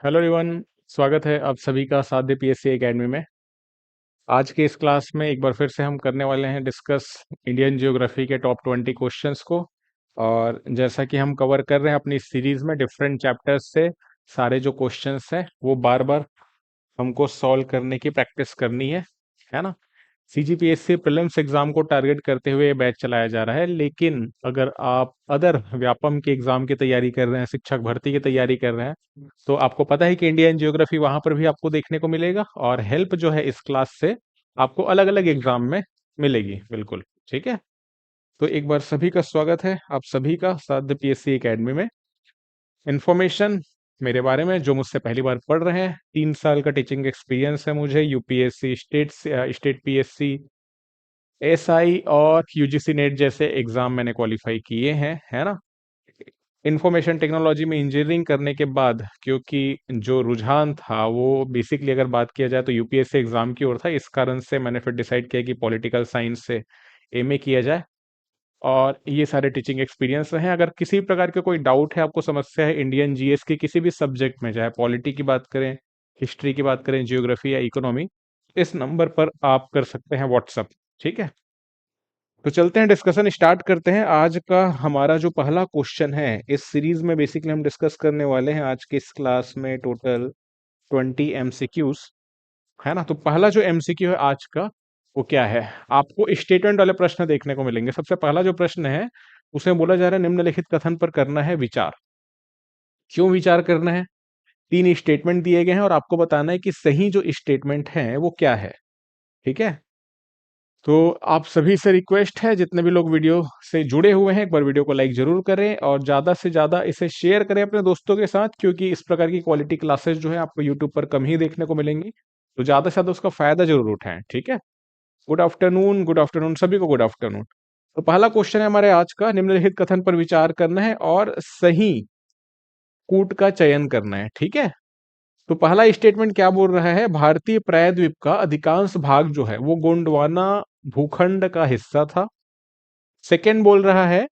Hello everyone. स्वागत है आप सभी का साध्य पीएससी एकेडमी में। आज के इस क्लास में एक बार फिर से हम करने वाले हैं डिस्कस इंडियन ज्योग्राफी के टॉप 20 क्वेश्चंस को। और जैसा कि हम कवर कर रहे हैं अपनी सीरीज में डिफरेंट चैप्टर्स से सारे जो क्वेश्चंस हैं वो बार बार हमको सॉल्व करने की प्रैक्टिस करनी है ना। सीजीपीएससी प्रीलिम्स एग्जाम को टारगेट करते हुए ये बैच चलाया जा रहा है, लेकिन अगर आप अदर व्यापम के एग्जाम की तैयारी कर रहे हैं, शिक्षक भर्ती की तैयारी कर रहे हैं, तो आपको पता है कि इंडियन जियोग्राफी वहां पर भी आपको देखने को मिलेगा और हेल्प जो है इस क्लास से आपको अलग अलग एग्जाम में मिलेगी। बिल्कुल ठीक है। तो एक बार सभी का स्वागत है आप सभी का साध्य पीएससी एकेडमी में। इन्फॉर्मेशन मेरे बारे में जो मुझसे पहली बार पढ़ रहे हैं, 3 साल का टीचिंग एक्सपीरियंस है मुझे। यूपीएससी स्टेट पीएससी एसआई और यूजीसी नेट जैसे एग्जाम मैंने क्वालिफाई किए हैं, है ना। इंफॉर्मेशन टेक्नोलॉजी में इंजीनियरिंग करने के बाद क्योंकि जो रुझान था वो बेसिकली अगर बात किया जाए तो यूपीएससी एग्जाम की ओर था, इस कारण से मैंने फिर डिसाइड किया कि पॉलिटिकल साइंस से एमए किया जाए। और ये सारे टीचिंग एक्सपीरियंस रहे हैं। अगर किसी प्रकार का कोई डाउट है, आपको समस्या है इंडियन जीएस की किसी भी सब्जेक्ट में, चाहे पॉलिटी की बात करें, हिस्ट्री की बात करें, जियोग्राफी या इकोनॉमी, इस नंबर पर आप कर सकते हैं व्हाट्सअप। ठीक है। तो चलते हैं, डिस्कशन स्टार्ट करते हैं। आज का हमारा जो पहला क्वेश्चन है, इस सीरीज में बेसिकली हम डिस्कस करने वाले हैं आज के इस क्लास में टोटल 20 एमसीक्यूज, है ना। तो पहला जो एमसीक्यू है आज का वो क्या है, आपको स्टेटमेंट वाले प्रश्न देखने को मिलेंगे। सबसे पहला जो प्रश्न है उसमें बोला जा रहा है निम्नलिखित कथन पर करना है विचार। क्यों विचार करना है? 3 स्टेटमेंट दिए गए हैं और आपको बताना है कि सही जो स्टेटमेंट है वो क्या है। ठीक है। तो आप सभी से रिक्वेस्ट है, जितने भी लोग वीडियो से जुड़े हुए हैं, एक बार वीडियो को लाइक जरूर करें और ज्यादा से ज्यादा इसे शेयर करें अपने दोस्तों के साथ, क्योंकि इस प्रकार की क्वालिटी क्लासेस जो है आपको यूट्यूब पर कम ही देखने को मिलेंगी। तो ज्यादा से ज्यादा उसका फायदा जरूर उठाएं। ठीक है। गुड आफ्टरनून सभी को, गुड आफ्टरनून। तो पहला क्वेश्चन है हमारे आज का, निम्नलिखित कथन पर विचार करना है और सही कूट का चयन करना है। ठीक है। तो पहला स्टेटमेंट क्या बोल रहा है, भारतीय प्रायद्वीप का अधिकांश भाग जो है वो गोंडवाना भूखंड का हिस्सा था। सेकेंड बोल रहा है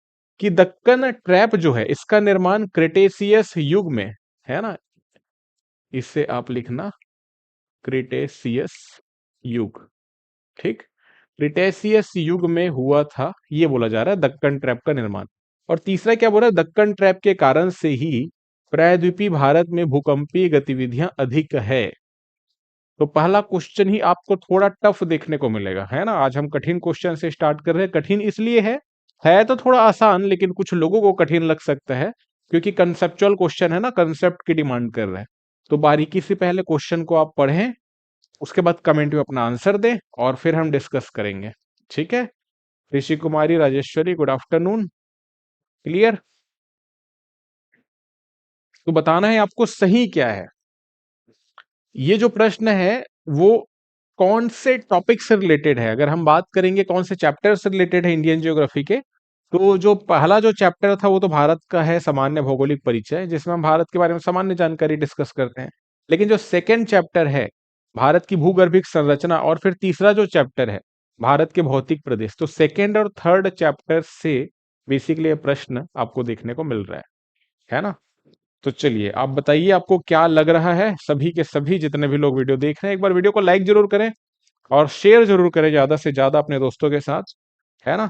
कि दक्कन ट्रैप जो है इसका निर्माण क्रेटेशियस युग में, है ना, इससे आप लिखना क्रेटेशियस युग। ठीक। क्रिटेशियस युग में हुआ था, ये बोला जा रहा है दक्कन ट्रैप का निर्माण। और तीसरा क्या बोल रहा है, दक्कन ट्रैप के कारण से ही प्रायद्वीपीय भारत में भूकंपीय गतिविधियां अधिक है। तो पहला क्वेश्चन ही आपको थोड़ा टफ देखने को मिलेगा, है ना। आज हम कठिन क्वेश्चन से स्टार्ट कर रहे हैं। कठिन इसलिए है तो थोड़ा आसान, लेकिन कुछ लोगों को कठिन लग सकता है क्योंकि कंसेप्चुअल क्वेश्चन है ना, कंसेप्ट की डिमांड कर रहे हैं। तो बारीकी से पहले क्वेश्चन को आप पढ़ें, उसके बाद कमेंट में अपना आंसर दें और फिर हम डिस्कस करेंगे। ठीक है। ऋषि कुमारी, राजेश्वरी, गुड आफ्टरनून। क्लियर। तो बताना है आपको सही क्या है। ये जो प्रश्न है वो कौन से टॉपिक से रिलेटेड है, अगर हम बात करेंगे कौन से चैप्टर से रिलेटेड है इंडियन ज्योग्राफी के, तो जो पहला जो चैप्टर था वो तो भारत का है, सामान्य भौगोलिक परिचय, जिसमें हम भारत के बारे में सामान्य जानकारी डिस्कस करते हैं। लेकिन जो सेकंड चैप्टर है भारत की भूगर्भिक संरचना, और फिर तीसरा जो चैप्टर है भारत के भौतिक प्रदेश, तो सेकंड और थर्ड चैप्टर से बेसिकली ये प्रश्न आपको देखने को मिल रहा है ना। तो चलिए आप बताइए आपको क्या लग रहा है। सभी के सभी जितने भी लोग वीडियो देख रहे हैं, एक बार वीडियो को लाइक जरूर करें और शेयर जरूर करें ज्यादा से ज्यादा अपने दोस्तों के साथ, है ना,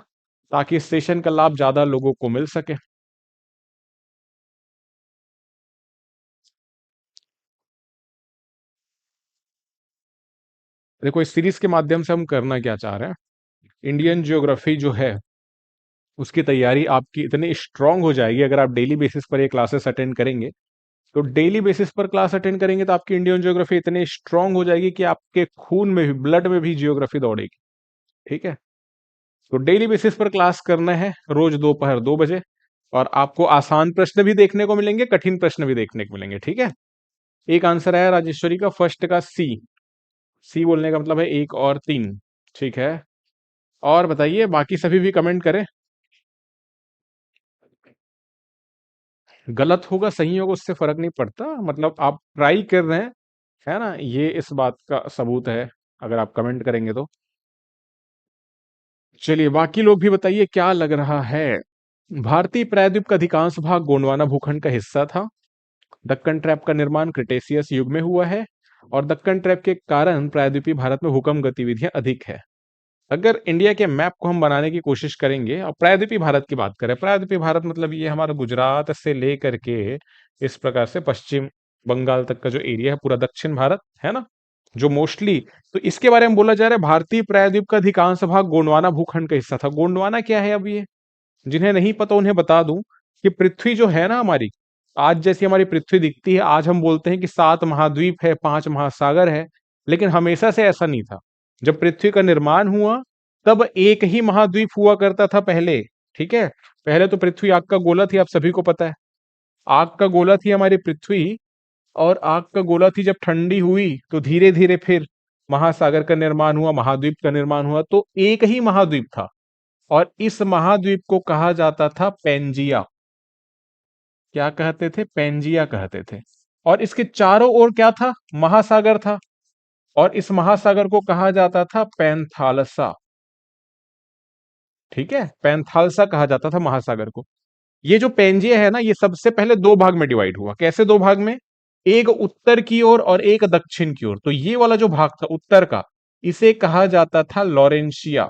ताकि इस सेशन का लाभ ज्यादा लोगों को मिल सके। देखो, इस सीरीज के माध्यम से हम करना क्या चाह रहे हैं, इंडियन ज्योग्राफी जो है उसकी तैयारी आपकी इतनी स्ट्रांग हो जाएगी अगर आप डेली बेसिस पर ये क्लासेस अटेंड करेंगे। तो डेली बेसिस पर क्लास अटेंड करेंगे तो आपकी इंडियन ज्योग्राफी इतनी स्ट्रांग हो जाएगी कि आपके खून में भी, ब्लड में भी जियोग्राफी दौड़ेगी। ठीक है। तो डेली बेसिस पर क्लास करना है, रोज दोपहर 2 बजे। और आपको आसान प्रश्न भी देखने को मिलेंगे, कठिन प्रश्न भी देखने को मिलेंगे। ठीक है। एक आंसर है राजेश्वरी का, फर्स्ट का सी। सी बोलने का मतलब है 1 और 3। ठीक है। और बताइए बाकी सभी भी कमेंट करें। गलत होगा सही होगा उससे फर्क नहीं पड़ता, मतलब आप ट्राई कर रहे हैं, है ना, ये इस बात का सबूत है अगर आप कमेंट करेंगे तो। चलिए बाकी लोग भी बताइए क्या लग रहा है। भारतीय प्रायद्वीप का अधिकांश भाग गोंडवाना भूखंड का हिस्सा था। दक्कन ट्रैप का निर्माण क्रिटेशियस युग में हुआ है और दक्कन ट्रैप के कारण प्रायद्वीपीय भारत में भूकंप गतिविधियां अधिक है। अगर इंडिया के मैप को हम बनाने की कोशिश करेंगे और प्रायद्वीपीय भारत की बात करें, प्रायद्वीपीय भारत मतलब ये हमारा गुजरात से लेकर के इस प्रकार से पश्चिम बंगाल तक का जो एरिया है, पूरा दक्षिण भारत है ना, जो मोस्टली, तो इसके बारे में बोला जा रहा है भारतीय प्रायद्वीप का अधिकांश भाग गोंडवाना भूखंड का हिस्सा था। गोंडवाना क्या है? अब ये जिन्हें नहीं पता उन्हें बता दूं कि पृथ्वी जो है ना हमारी, आज जैसी हमारी पृथ्वी दिखती है, आज हम बोलते हैं कि 7 महाद्वीप है, 5 महासागर है, लेकिन हमेशा से ऐसा नहीं था। जब पृथ्वी का निर्माण हुआ तब एक ही महाद्वीप हुआ करता था पहले। ठीक है, पहले तो पृथ्वी आग का गोला थी, आप सभी को पता है। आग का गोला थी हमारी पृथ्वी, और आग का गोला थी, जब ठंडी हुई तो धीरे धीरे फिर महासागर का निर्माण हुआ, महाद्वीप का निर्माण हुआ, तो एक ही महाद्वीप था और इस महाद्वीप को कहा जाता था पेंजिया। क्या कहते थे? पेंजिया कहते थे। और इसके चारों ओर क्या था? महासागर था, और इस महासागर को कहा जाता था पैंथालसा। ठीक है, पैंथालसा कहा जाता था महासागर को। ये जो पेंजिया है ना, ये सबसे पहले दो भाग में डिवाइड हुआ। कैसे दो भाग में? एक उत्तर की ओर और एक दक्षिण की ओर। तो ये वाला जो भाग था उत्तर का, इसे कहा जाता था लॉरेंशिया।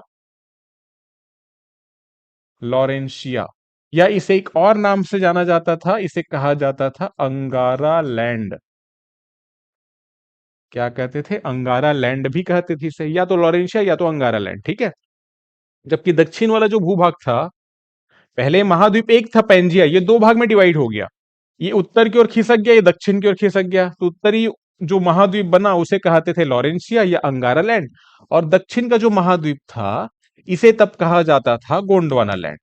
लॉरेंशिया, या इसे एक और नाम से जाना जाता था, इसे कहा जाता था अंगारा लैंड। क्या कहते थे? अंगारा लैंड भी कहते थे इसे, या तो लॉरेंशिया या तो अंगारा लैंड। ठीक है, जबकि दक्षिण वाला जो भूभाग था, पहले महाद्वीप एक था पेंजिया, ये दो भाग में डिवाइड हो गया। ये उत्तर की ओर खिसक गया, ये दक्षिण की ओर खिसक गया, तो उत्तरी जो महाद्वीप बना उसे कहते थे लॉरेंशिया या अंगारा लैंड, और दक्षिण का जो महाद्वीप था इसे तब कहा जाता था गोंडवाना लैंड।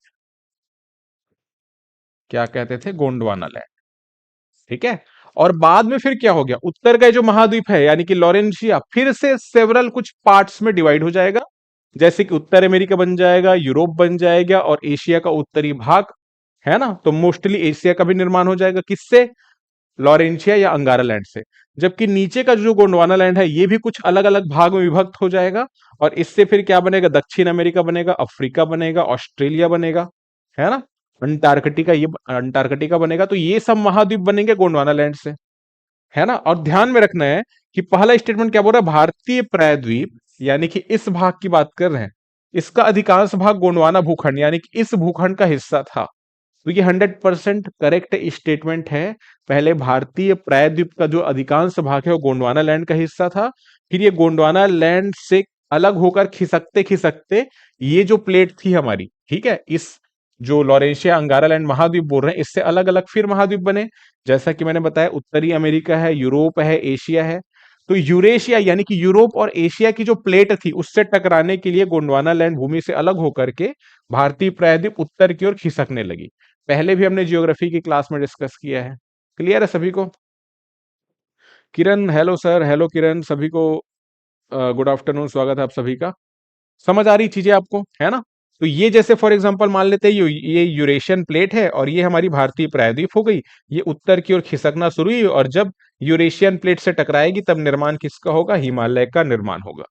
क्या कहते थे? गोंडवाना लैंड। ठीक है, और बाद में फिर क्या हो गया? उत्तर का जो महाद्वीप है यानी कि लॉरेंशिया, फिर से सेवरल कुछ पार्ट्स में डिवाइड हो जाएगा, जैसे कि उत्तर अमेरिका बन जाएगा, यूरोप बन जाएगा, और एशिया का उत्तरी भाग है ना, तो मोस्टली एशिया का भी निर्माण हो जाएगा। किससे? लॉरेंशिया या अंगारा लैंड से। जबकि नीचे का जो गोंडवाना लैंड है ये भी कुछ अलग अलग भाग में विभक्त हो जाएगा, और इससे फिर क्या बनेगा? दक्षिण अमेरिका बनेगा, अफ्रीका बनेगा, ऑस्ट्रेलिया बनेगा, है ना, अंटार्कटिका, ये अंटार्कटिका बनेगा। तो ये सब महाद्वीप बनेंगे गोंडवाना लैंड से, है ना। और ध्यान में रखना है कि पहला स्टेटमेंट क्या बोल रहा है? भारतीय प्रायद्वीप यानी कि इस भाग की बात कर रहे हैं, इसका अधिकांश भाग गोंडवाना भूखंड यानी कि इस भूखंड का हिस्सा था। तो ये 100% करेक्ट स्टेटमेंट है। पहले भारतीय प्रायद्वीप का जो अधिकांश भाग है वो गोंडवाना लैंड का हिस्सा था, फिर ये गोंडवाना लैंड से अलग होकर खिसकते खिसकते ये जो प्लेट थी हमारी, ठीक है, इस जो लॉरेंशिया अंगारा लैंड महाद्वीप बोल रहे हैं, इससे अलग अलग फिर महाद्वीप बने। जैसा कि मैंने बताया, उत्तरी अमेरिका है, यूरोप है, एशिया है। तो यूरेशिया यानी कि यूरोप और एशिया की जो प्लेट थी उससे टकराने के लिए गोंडवाना लैंड भूमि से अलग होकर के भारतीय प्रायद्वीप उत्तर की ओर खिसकने लगी। पहले भी हमने जियोग्राफी की क्लास में डिस्कस किया है। क्लियर है सभी को? किरण, हेलो सर, हेलो किरण, सभी को गुड आफ्टरनून, स्वागत है आप सभी का। समझ आ रही चीजें आपको, है ना? तो ये जैसे फॉर एग्जांपल मान लेते हैं ये यूरेशियन प्लेट है और ये हमारी भारतीय प्रायद्वीप हो गई। ये उत्तर की ओर खिसकना शुरू हुई और जब यूरेशियन प्लेट से टकराएगी तब निर्माण किसका होगा? हिमालय का निर्माण होगा।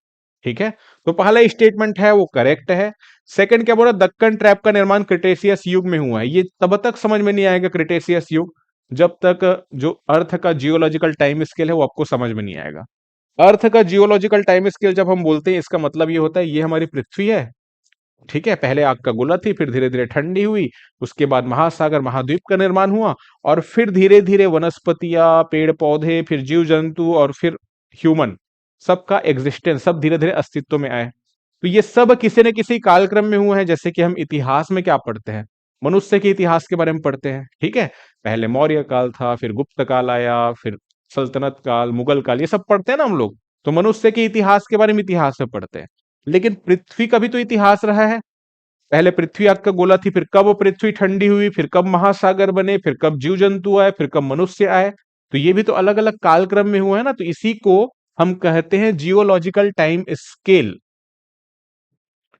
ठीक है, तो पहला स्टेटमेंट है वो करेक्ट है। सेकंड क्या बोला? दक्कन ट्रैप का निर्माण क्रिटेशियस युग में हुआ है। ये तब तक समझ में नहीं आएगा क्रिटेशियस युग जब तक जो अर्थ का जियोलॉजिकल टाइम स्केल है वो आपको समझ में नहीं आएगा। अर्थ का जियोलॉजिकल टाइम स्केल जब हम बोलते हैं, इसका मतलब ये होता है ये हमारी पृथ्वी है। ठीक है, पहले आग का गोला थी, फिर धीरे धीरे ठंडी हुई, उसके बाद महासागर महाद्वीप का निर्माण हुआ, और फिर धीरे धीरे वनस्पतियां, पेड़ पौधे, फिर जीव जंतु, और फिर ह्यूमन, सबका एग्जिस्टेंस, सब धीरे धीरे अस्तित्व में आए। तो ये सब किसी न किसी कालक्रम में हुआ है। जैसे कि हम इतिहास में क्या पढ़ते हैं? मनुष्य के इतिहास के बारे में पढ़ते हैं। ठीक है, पहले मौर्य काल था, फिर गुप्त काल आया, फिर सल्तनत काल, मुगल काल, ये सब पढ़ते हैं ना हम लोग। तो मनुष्य के इतिहास के बारे में इतिहास में पढ़ते हैं। लेकिन पृथ्वी का भी तो इतिहास रहा है। पहले पृथ्वी आग का गोला थी, फिर कब पृथ्वी ठंडी हुई, फिर कब महासागर बने, फिर कब जीव जंतु आए, फिर कब मनुष्य आए। तो ये भी तो अलग अलग कालक्रम में हुआ है ना। तो इसी को हम कहते हैं जियोलॉजिकल टाइम स्केल।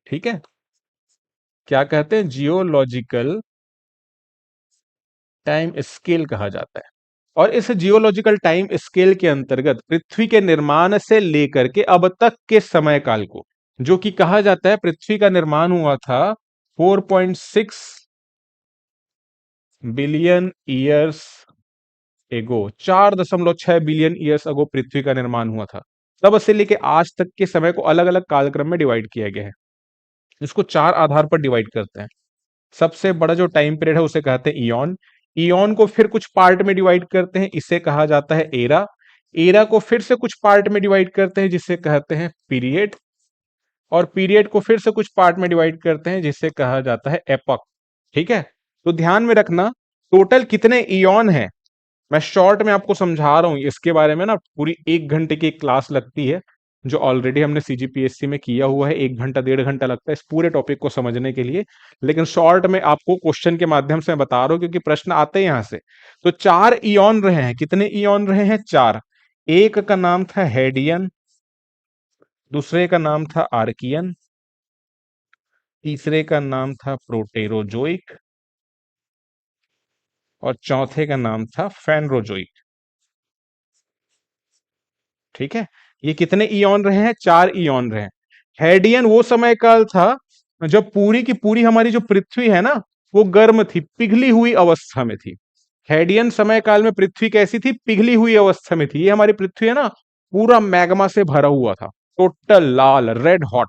ठीक है, क्या कहते हैं? जियोलॉजिकल टाइम स्केल कहा जाता है। और इस जियोलॉजिकल टाइम स्केल के अंतर्गत पृथ्वी के निर्माण से लेकर के अब तक के समय काल को, जो कि कहा जाता है पृथ्वी का निर्माण हुआ था 4.6 billion years ago, 4.6 billion years ago पृथ्वी का निर्माण हुआ था। तब से लेके आज तक के समय को अलग अलग कालक्रम में डिवाइड किया गया है। इसको चार आधार पर डिवाइड करते हैं। सबसे बड़ा जो टाइम पीरियड है उसे कहते हैं ईयन। ईयन को फिर कुछ पार्ट में डिवाइड करते हैं, इसे कहा जाता है एरा। एरा को फिर से कुछ पार्ट में डिवाइड करते हैं, जिसे कहते हैं पीरियड। और पीरियड को फिर से कुछ पार्ट में डिवाइड करते हैं, जिसे कहा जाता है एपक। ठीक है, तो ध्यान में रखना टोटल कितने ईयन है। मैं शॉर्ट में आपको समझा रहा हूं, इसके बारे में ना पूरी 1 घंटे की एक क्लास लगती है, जो ऑलरेडी हमने सीजीपीएससी में किया हुआ है। 1 घंटा 1.5 घंटा लगता है इस पूरे टॉपिक को समझने के लिए, लेकिन शॉर्ट में आपको क्वेश्चन के माध्यम से मैं बता रहा हूं, क्योंकि प्रश्न आते हैं यहां से। तो 4 इॉन रहे हैं। कितने इॉन रहे हैं? 4। एक का नाम था हेडियन, दूसरे का नाम था आर्कियन, तीसरे का नाम था प्रोटेरोजोइक, और चौथे का नाम था फेनरोजोइक। ठीक है, ये कितने इॉन रहे हैं? 4 इॉन रहे हैं। हेडियन वो समय काल था जब पूरी की पूरी हमारी जो पृथ्वी है ना, वो गर्म थी, पिघली हुई अवस्था में थी। हेडियन समय काल में पृथ्वी कैसी थी? पिघली हुई अवस्था में थी। ये हमारी पृथ्वी है ना, पूरा मैग्मा से भरा हुआ था, टोटल लाल रेड हॉट।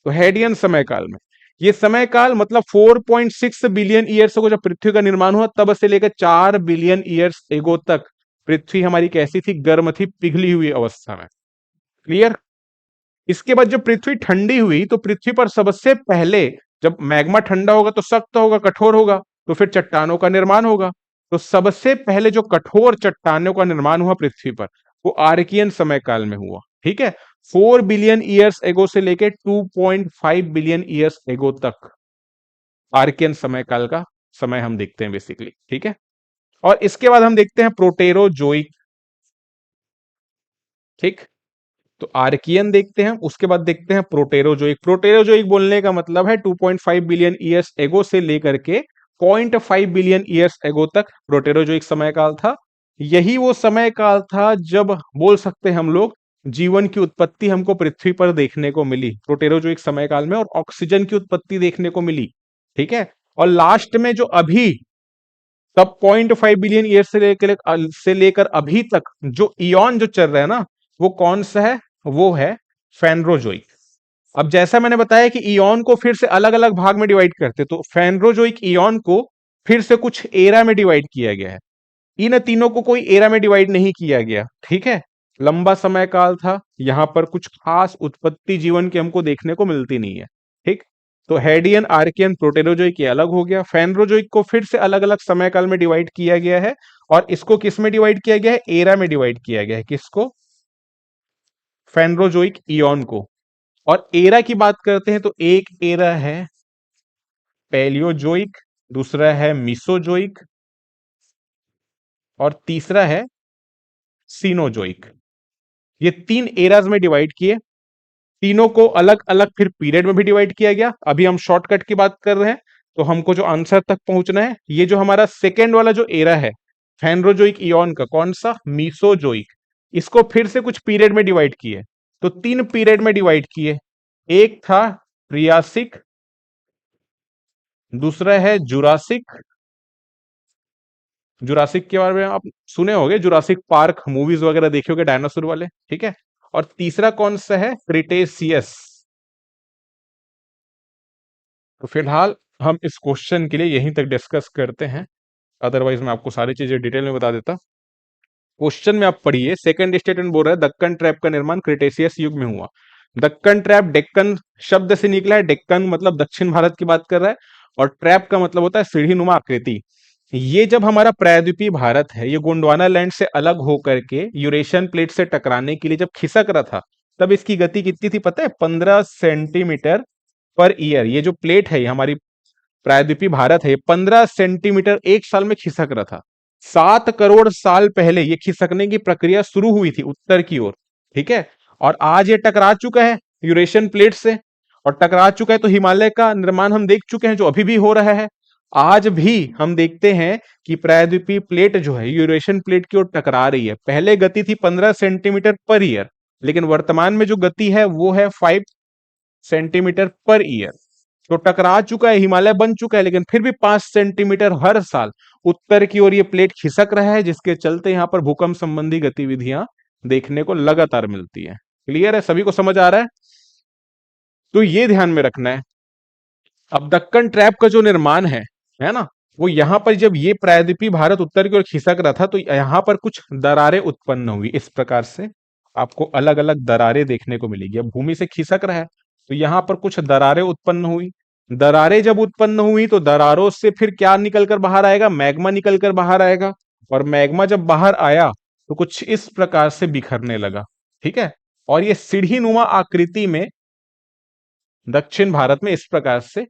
तो हेडियन समय काल में, ये समय काल मतलब 4.6 बिलियन ईयर्स को जब पृथ्वी का निर्माण हुआ, तब से लेकर 4 बिलियन ईयर्स एगो तक पृथ्वी हमारी कैसी थी? गर्म थी, पिघली हुई अवस्था में। क्लियर? इसके बाद जब पृथ्वी ठंडी हुई, तो पृथ्वी पर सबसे पहले, जब मैग्मा ठंडा होगा तो सख्त होगा, कठोर होगा, तो फिर चट्टानों का निर्माण होगा। तो सबसे पहले जो कठोर चट्टानों का निर्माण हुआ पृथ्वी पर, वो आर्कियन समय काल में हुआ। ठीक है, 4 बिलियन ईयर्स एगो से लेके 2.5 बिलियन ईयर्स एगो तक आर्कियन समय काल का समय हम देखते हैं बेसिकली। ठीक है, और इसके बाद हम देखते हैं प्रोटेरोजोइक। ठीक, तो आर्कियन देखते हैं, उसके बाद देखते हैं प्रोटेरोजोइक। प्रोटेरोजोइक बोलने का मतलब है 2.5 बिलियन ईयर्स एगो से लेकर के 0.5 बिलियन ईयर्स एगो तक प्रोटेरोजोइक समय काल था। यही वो समय काल था जब बोल सकते हैं हम लोग जीवन की उत्पत्ति हमको पृथ्वी पर देखने को मिली, प्रोटेरोजोइक समय काल में, और ऑक्सीजन की उत्पत्ति देखने को मिली। ठीक है, और लास्ट में जो अभी तब 0.5 बिलियन ईयर से लेकर अभी तक जो इॉन जो चल रहा है ना, वो कौन सा है? वो है फेनरोजोइक। अब जैसा मैंने बताया कि इॉन को फिर से अलग अलग भाग में डिवाइड करते, तो फेनरोजोइक इॉन को फिर से कुछ एरा में डिवाइड किया गया है। इन तीनों को कोई एरा में डिवाइड नहीं किया गया। ठीक है, लंबा समय काल था, यहां पर कुछ खास उत्पत्ति जीवन की हमको देखने को मिलती नहीं है। ठीक, तो हेडियन, आर्कियन, प्रोटेरोजोइक ये अलग हो गया। फेनरोजोइक को फिर से अलग अलग समय काल में डिवाइड किया गया है, और इसको किस में डिवाइड किया गया है? एरा में डिवाइड किया गया है। किसको? फेनरोजोइक इॉन को। और एरा की बात करते हैं तो एक एरा है पैलियोजोइक, दूसरा है मिसोजोइक, और तीसरा है सीनोजोइक। ये 3 एराज में डिवाइड किए। तीनों को अलग अलग फिर पीरियड में भी डिवाइड किया गया। अभी हम शॉर्टकट की बात कर रहे हैं, तो हमको जो आंसर तक पहुंचना है, ये जो हमारा सेकेंड वाला जो एरा है फेनरोजोइक इॉन का, कौन सा? मीसोजोइक। इसको फिर से कुछ पीरियड में डिवाइड किए, तो 3 पीरियड में डिवाइड किए। एक था ट्रियासिक, दूसरा है जुरासिक। जुरासिक के बारे में आप सुने होंगे, जुरासिक पार्क मूवीज वगैरह देखे होंगे, डायनासोर वाले। ठीक है, और तीसरा कौन सा है? क्रिटेशियस। तो फिलहाल हम इस क्वेश्चन के लिए यहीं तक डिस्कस करते हैं, अदरवाइज मैं आपको सारी चीजें डिटेल में बता देता। क्वेश्चन में आप पढ़िए, सेकंड स्टेटमेंट बोल रहा है दक्कन ट्रैप का निर्माण क्रिटेशियस युग में हुआ। दक्कन ट्रैप डेक्कन शब्द से निकला है। डेक्कन मतलब दक्षिण भारत की बात कर रहा है, और ट्रैप का मतलब होता है सीढ़ी नुमा आकृति। ये जब हमारा प्रायद्वीपीय भारत है, ये गोंडवाना लैंड से अलग होकर के यूरेशियन प्लेट से टकराने के लिए जब खिसक रहा था, तब इसकी गति कितनी थी पता है? 15 सेंटीमीटर पर ईयर। ये जो प्लेट है, ये हमारी प्रायद्वीपीय भारत है, 15 सेंटीमीटर एक साल में खिसक रहा था। 7 करोड़ साल पहले ये खिसकने की प्रक्रिया शुरू हुई थी उत्तर की ओर। ठीक है, और आज ये टकरा चुका है यूरेशियन प्लेट से, और टकरा चुका है तो हिमालय का निर्माण हम देख चुके हैं, जो अभी भी हो रहा है। आज भी हम देखते हैं कि प्रायद्वीपीय प्लेट जो है यूरेशियन प्लेट की ओर टकरा रही है। पहले गति थी 15 सेंटीमीटर पर ईयर, लेकिन वर्तमान में जो गति है वो है 5 सेंटीमीटर पर ईयर। तो टकरा चुका है, हिमालय बन चुका है, लेकिन फिर भी 5 सेंटीमीटर हर साल उत्तर की ओर ये प्लेट खिसक रहा है, जिसके चलते यहाँ पर भूकंप संबंधी गतिविधियां देखने को लगातार मिलती है। क्लियर है, सभी को समझ आ रहा है? तो ये ध्यान में रखना है। अब दक्कन ट्रैप का जो निर्माण है ना, वो यहां पर जब ये प्रायद्वीपीय भारत उत्तर की ओर खिसक रहा था, तो यहां पर कुछ दरारें उत्पन्न हुई। इस प्रकार से आपको अलग अलग दरारें देखने को मिलेगी। अब भूमि से खिसक रहा है तो यहां पर कुछ दरारें उत्पन्न हुई। दरारें जब उत्पन्न हुई तो दरारों से फिर क्या निकलकर बाहर आएगा? मैग्मा निकलकर बाहर आएगा। और मैग्मा जब बाहर आया तो कुछ इस प्रकार से बिखरने लगा। ठीक है, और ये सीढ़ी नुमा आकृति में दक्षिण भारत में इस प्रकार से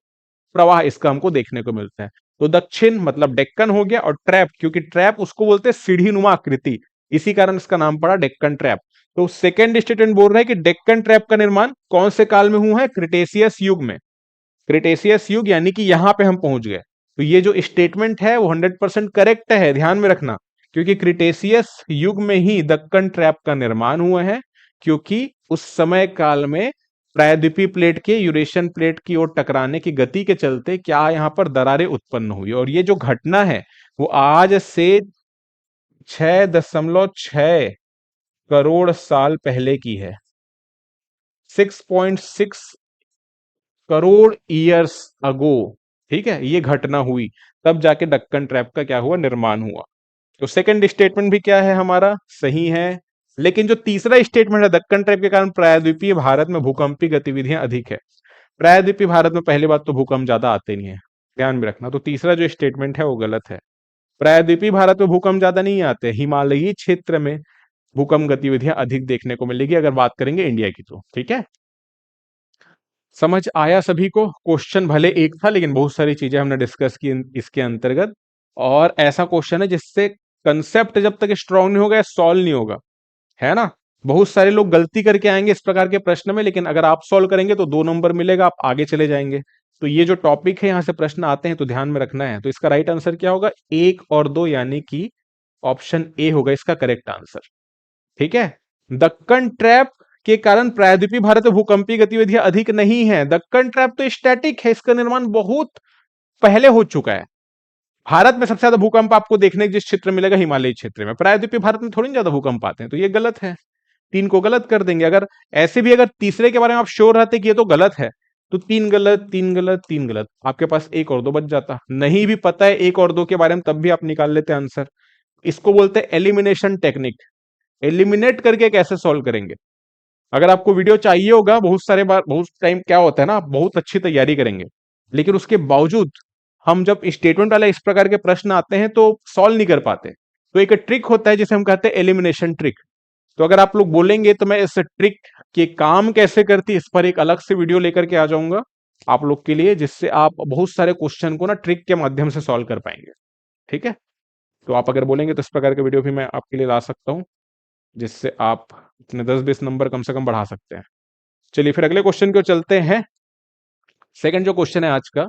प्रवाह इसका हमको देखने को मिलता है। तो दक्षिण मतलब डेक्कन हो गया, और ट्रैप, क्योंकि ट्रैप उसको बोलते हैं सीढ़ी नुमा आकृति, इसी कारण इसका नाम पड़ा डेक्कन ट्रैप। तो सेकंड स्टेटमेंट बोल रहा है कि डेक्कन ट्रैप का निर्माण कौन से काल में हुआ है? क्रिटेशियस युग में। क्रिटेशियस युग यानी कि यहां पे हम पहुंच गए। तो ये जो स्टेटमेंट है वो 100% करेक्ट है, ध्यान में रखना, क्योंकि क्रिटेशियस युग में ही दक्कन ट्रैप का निर्माण हुआ है। क्योंकि उस समय काल में प्रायद्वीपीय प्लेट के यूरेशियन प्लेट की ओर टकराने की गति के चलते क्या यहाँ पर दरारें उत्पन्न हुई, और ये जो घटना है वो आज से 6.6 करोड़ साल पहले की है। 6.6 करोड़ ईयर्स अगो, ठीक है, ये घटना हुई, तब जाके दक्कन ट्रैप का क्या हुआ? निर्माण हुआ। तो सेकंड स्टेटमेंट भी क्या है हमारा? सही है। लेकिन जो तीसरा स्टेटमेंट है, दक्कन ट्रैप के कारण प्रायद्वीपीय भारत में भूकंपीय गतिविधियां अधिक है। प्रायद्वीपीय भारत में पहली बात तो भूकंप ज्यादा आते नहीं है, ध्यान में रखना। तो तीसरा जो स्टेटमेंट है वो गलत है। प्रायद्वीपीय भारत में भूकंप ज्यादा नहीं आते, हिमालयी क्षेत्र में भूकंप गतिविधियां अधिक देखने को मिलेगी, अगर बात करेंगे इंडिया की तो। ठीक है, समझ आया सभी को? क्वेश्चन भले एक था, लेकिन बहुत सारी चीजें हमने डिस्कस की इसके अंतर्गत। और ऐसा क्वेश्चन है जिससे कंसेप्ट जब तक स्ट्रांग नहीं होगा सॉल्व नहीं होगा, है ना। बहुत सारे लोग गलती करके आएंगे इस प्रकार के प्रश्न में, लेकिन अगर आप सॉल्व करेंगे तो 2 नंबर मिलेगा, आप आगे चले जाएंगे। तो ये जो टॉपिक है, यहां से प्रश्न आते हैं तो ध्यान में रखना है। तो इसका राइट आंसर क्या होगा? 1 और 2, यानी कि ऑप्शन ए होगा इसका करेक्ट आंसर। ठीक है, दक्कन ट्रैप के कारण प्रायद्वीपीय भारत में भूकंपीय गतिविधियां अधिक नहीं है। दक्कन ट्रैप तो स्टैटिक है, इसका निर्माण बहुत पहले हो चुका है। भारत में सबसे ज्यादा भूकंप आपको देखने जिस क्षेत्र में मिलेगा, हिमालयी क्षेत्र में। प्रायद्वीपीय भारत में थोड़ी ज्यादा भूकंप आते हैं, तो ये गलत है। 3 को गलत कर देंगे। अगर ऐसे भी अगर तीसरे के बारे में आप श्योर रहते कि ये तो गलत है, तो 3 गलत, 3 गलत, 3 गलत, आपके पास 1 और 2 बच जाता। नहीं भी पता है 1 और 2 के बारे में, तब भी आप निकाल लेते आंसर। इसको बोलते हैं एलिमिनेशन टेक्निक। एलिमिनेट करके कैसे सॉल्व करेंगे? अगर आपको वीडियो चाहिए होगा, बहुत सारे बार बहुत टाइम क्या होता है ना, आप बहुत अच्छी तैयारी करेंगे, लेकिन उसके बावजूद हम जब स्टेटमेंट वाले इस प्रकार के प्रश्न आते हैं तो सॉल्व नहीं कर पाते। तो एक ट्रिक होता है जिसे हम कहते हैं एलिमिनेशन ट्रिक। तो अगर आप लोग बोलेंगे तो मैं इस ट्रिक के काम कैसे करती इस पर एक अलग से वीडियो लेकर के आ जाऊंगा आप लोग के लिए, जिससे आप बहुत सारे क्वेश्चन को ना ट्रिक के माध्यम से सॉल्व कर पाएंगे। ठीक है, तो आप अगर बोलेंगे तो इस प्रकार के वीडियो भी मैं आपके लिए ला सकता हूं, जिससे आप अपने 10-20 नंबर कम से कम बढ़ा सकते हैं। चलिए फिर अगले क्वेश्चन को चलते हैं। सेकंड जो क्वेश्चन है आज का,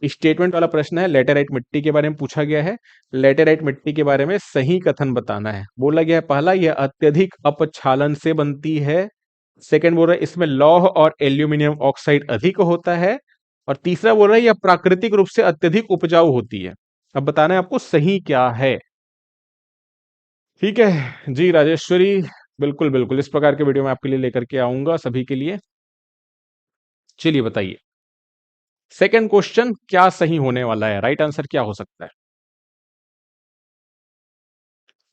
स्टेटमेंट वाला प्रश्न है, लेटेराइट मिट्टी के बारे में पूछा गया है। लेटेराइट मिट्टी के बारे में सही कथन बताना है। बोला गया है पहला, यह अत्यधिक अपक्षालन से बनती है। सेकंड बोल रहा है इसमें लौह और एल्यूमिनियम ऑक्साइड अधिक होता है। और तीसरा बोल रहा है यह प्राकृतिक रूप से अत्यधिक उपजाऊ होती है। अब बताना है आपको सही क्या है। ठीक है जी राजेश्वरी, बिल्कुल बिल्कुल इस प्रकार के वीडियो मैं आपके लिए लेकर के आऊंगा सभी के लिए। चलिए बताइए, सेकंड क्वेश्चन क्या सही होने वाला है? राइट आंसर क्या हो सकता है?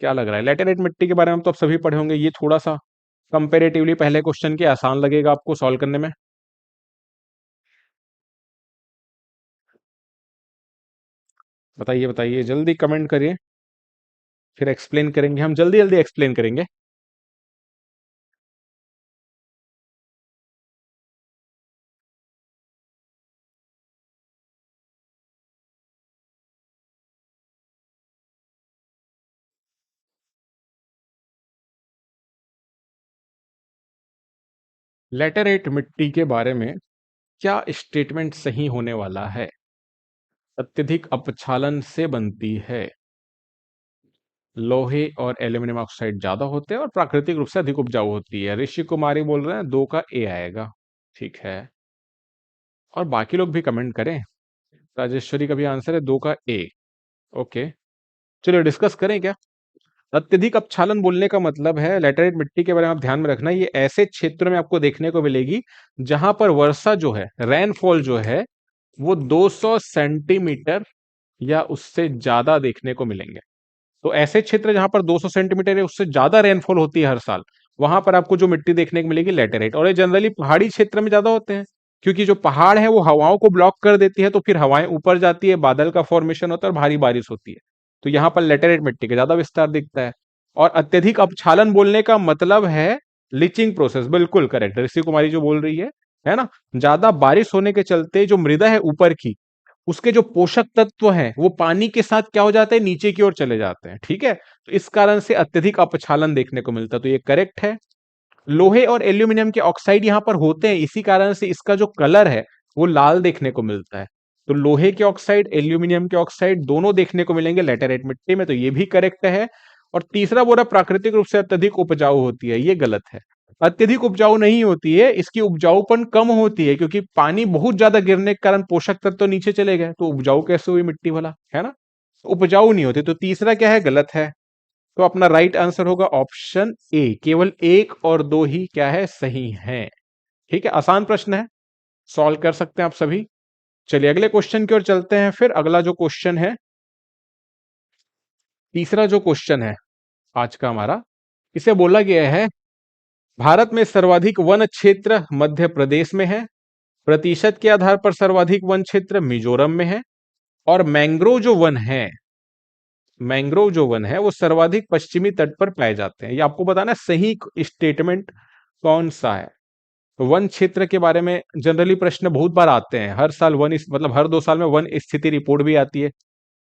क्या लग रहा है? लैटेराइट मिट्टी के बारे में तो आप सभी पढ़े होंगे, ये थोड़ा सा कंपेरेटिवली पहले क्वेश्चन के आसान लगेगा आपको सॉल्व करने में। बताइए बताइए, जल्दी कमेंट करिए, फिर एक्सप्लेन करेंगे, हम जल्दी जल्दी एक्सप्लेन करेंगे। लैटेराइट मिट्टी के बारे में क्या स्टेटमेंट सही होने वाला है? अत्यधिक अपक्षालन से बनती है, लोहे और एल्यूमिनियम ऑक्साइड ज्यादा होते हैं और प्राकृतिक रूप से अधिक उपजाऊ होती है। ऋषि कुमारी बोल रहे हैं 2 का ए आएगा। ठीक है, और बाकी लोग भी कमेंट करें। राजेश्वरी का भी आंसर है 2 का ए। ओके, चलिए डिस्कस करें क्या। अत्यधिक अपक्षालन बोलने का मतलब है, लैटेराइट मिट्टी के बारे में आप ध्यान में रखना, ये ऐसे क्षेत्रों में आपको देखने को मिलेगी जहां पर वर्षा जो है, रेनफॉल जो है, वो 200 सेंटीमीटर या उससे ज्यादा देखने को मिलेंगे। तो ऐसे क्षेत्र जहां पर 200 सेंटीमीटर या उससे ज्यादा रेनफॉल होती है हर साल, वहां पर आपको जो मिट्टी देखने को मिलेगी लैटेराइट। और ये जनरली पहाड़ी क्षेत्र में ज्यादा होते हैं, क्योंकि जो पहाड़ है वो हवाओं को ब्लॉक कर देती है, तो फिर हवाएं ऊपर जाती है, बादल का फॉर्मेशन होता है और भारी बारिश होती है। तो यहाँ पर लैटेराइट मिट्टी का ज्यादा विस्तार दिखता है। और अत्यधिक अपक्षालन बोलने का मतलब है लीचिंग प्रोसेस, बिल्कुल करेक्ट ऋषि कुमारी जो बोल रही है ना। ज्यादा बारिश होने के चलते जो मृदा है ऊपर की, उसके जो पोषक तत्व हैं वो पानी के साथ क्या हो जाते हैं, नीचे की ओर चले जाते हैं। ठीक है, तो इस कारण से अत्यधिक अपक्षालन देखने को मिलता है, तो ये करेक्ट है। लोहे और एल्यूमिनियम के ऑक्साइड यहाँ पर होते हैं, इसी कारण से इसका जो कलर है वो लाल देखने को मिलता है। तो लोहे के ऑक्साइड, एल्यूमिनियम के ऑक्साइड दोनों देखने को मिलेंगे लैटेराइट मिट्टी में, तो ये भी करेक्ट है। और तीसरा बोला प्राकृतिक रूप से अत्यधिक उपजाऊ होती है, ये गलत है। अत्यधिक उपजाऊ नहीं होती है, इसकी उपजाऊपन कम होती है, क्योंकि पानी बहुत ज्यादा गिरने के कारण पोषक तत्व तो नीचे चले गए, तो उपजाऊ कैसे हुई मिट्टी भला, है ना। उपजाऊ नहीं होती, तो तीसरा क्या है, गलत है। तो अपना राइट आंसर होगा ऑप्शन ए, केवल एक और दो ही क्या है, सही है। ठीक है, आसान प्रश्न है, सॉल्व कर सकते हैं आप सभी। चलिए अगले क्वेश्चन की ओर चलते हैं। फिर अगला जो क्वेश्चन है, तीसरा जो क्वेश्चन है आज का हमारा, इसे बोला गया है भारत में सर्वाधिक वन क्षेत्र मध्य प्रदेश में है, प्रतिशत के आधार पर सर्वाधिक वन क्षेत्र मिजोरम में है, और मैंग्रोव जो वन है वो सर्वाधिक पश्चिमी तट पर पाए जाते हैं। ये आपको बताना है सही स्टेटमेंट कौन सा है। तो वन क्षेत्र के बारे में जनरली प्रश्न बहुत बार आते हैं, हर साल मतलब हर 2 साल में वन स्थिति रिपोर्ट भी आती है।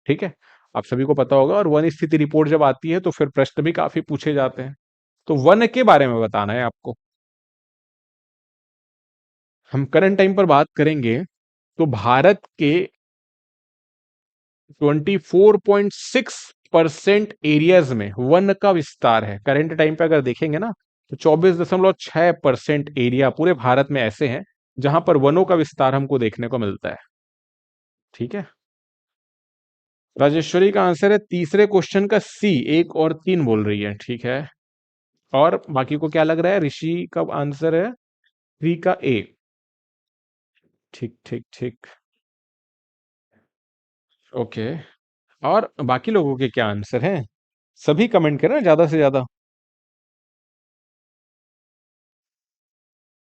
ठीक है, आप सभी को पता होगा, और वन स्थिति रिपोर्ट जब आती है तो फिर प्रश्न भी काफी पूछे जाते हैं। तो वन के बारे में बताना है आपको। हम करंट टाइम पर बात करेंगे तो भारत के 24.6% एरियाज में वन का विस्तार है। करंट टाइम पे अगर देखेंगे ना, तो 24.6% एरिया पूरे भारत में ऐसे हैं जहां पर वनों का विस्तार हमको देखने को मिलता है। ठीक है, राजेश्वरी का आंसर है तीसरे क्वेश्चन का सी, 1 और 3 बोल रही है। ठीक है, और बाकी को क्या लग रहा है, ऋषि का आंसर है 3 का ए। ठीक ठीक ठीक, ओके। और बाकी लोगों के क्या आंसर हैं, सभी कमेंट करें ज्यादा से ज्यादा।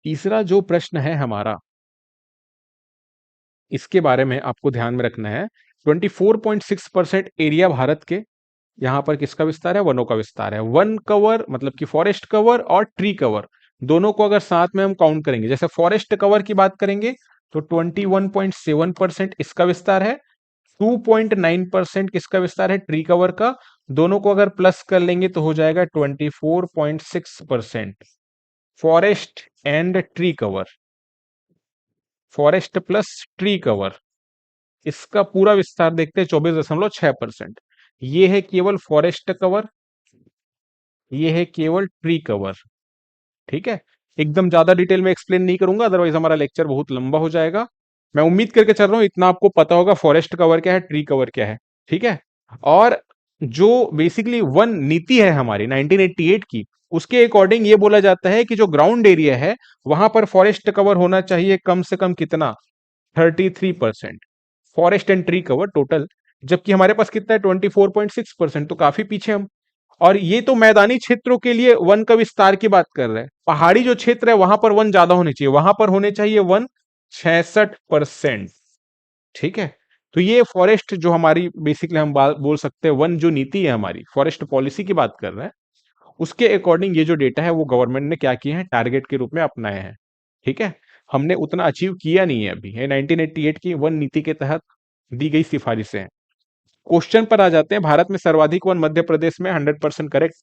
तीसरा जो प्रश्न है हमारा, इसके बारे में आपको ध्यान में रखना है। 24.6% एरिया भारत के, यहां पर किसका विस्तार है, वनों का विस्तार है। वन कवर मतलब कि फॉरेस्ट कवर और ट्री कवर दोनों को अगर साथ में हम काउंट करेंगे, जैसे फॉरेस्ट कवर की बात करेंगे तो 21.7% इसका विस्तार है, 2.9% किसका विस्तार है, ट्री कवर का। दोनों को अगर प्लस कर लेंगे तो हो जाएगा 24.6%। Forest and tree cover, forest plus tree cover, इसका पूरा विस्तार देखते हैं 24.6%। ये है केवल फॉरेस्ट कवर, ये है केवल ट्री कवर। ठीक है, एकदम ज्यादा डिटेल में एक्सप्लेन नहीं करूंगा, अदरवाइज हमारा लेक्चर बहुत लंबा हो जाएगा। मैं उम्मीद करके चल रहा हूं इतना आपको पता होगा फॉरेस्ट कवर क्या है, ट्री कवर क्या है। ठीक है, और जो बेसिकली वन नीति है हमारी 1988 की, उसके अकॉर्डिंग ये बोला जाता है कि जो ग्राउंड एरिया है वहां पर फॉरेस्ट कवर होना चाहिए कम से कम कितना, 33% forest and tree cover total. जबकि हमारे पास कितना है, 24.6%, तो काफी पीछे हम। और ये तो मैदानी क्षेत्रों के लिए वन का विस्तार की बात कर रहे हैं, पहाड़ी जो क्षेत्र है वहां पर वन ज्यादा होने चाहिए, वहां पर होने चाहिए वन 66%। ठीक है, तो ये फॉरेस्ट जो हमारी बेसिकली हम बोल सकते हैं वन जो नीति है हमारी, फॉरेस्ट पॉलिसी की बात कर रहे हैं, उसके अकॉर्डिंग ये जो डेटा है वो गवर्नमेंट ने क्या किए हैं, टारगेट के रूप में अपनाए हैं। ठीक है, हमने उतना अचीव किया नहीं है अभी, ये 1988 की वन नीति के तहत दी गई सिफारिशें हैं। क्वेश्चन पर आ जाते हैं, भारत में सर्वाधिक वन मध्य प्रदेश में, 100% करेक्ट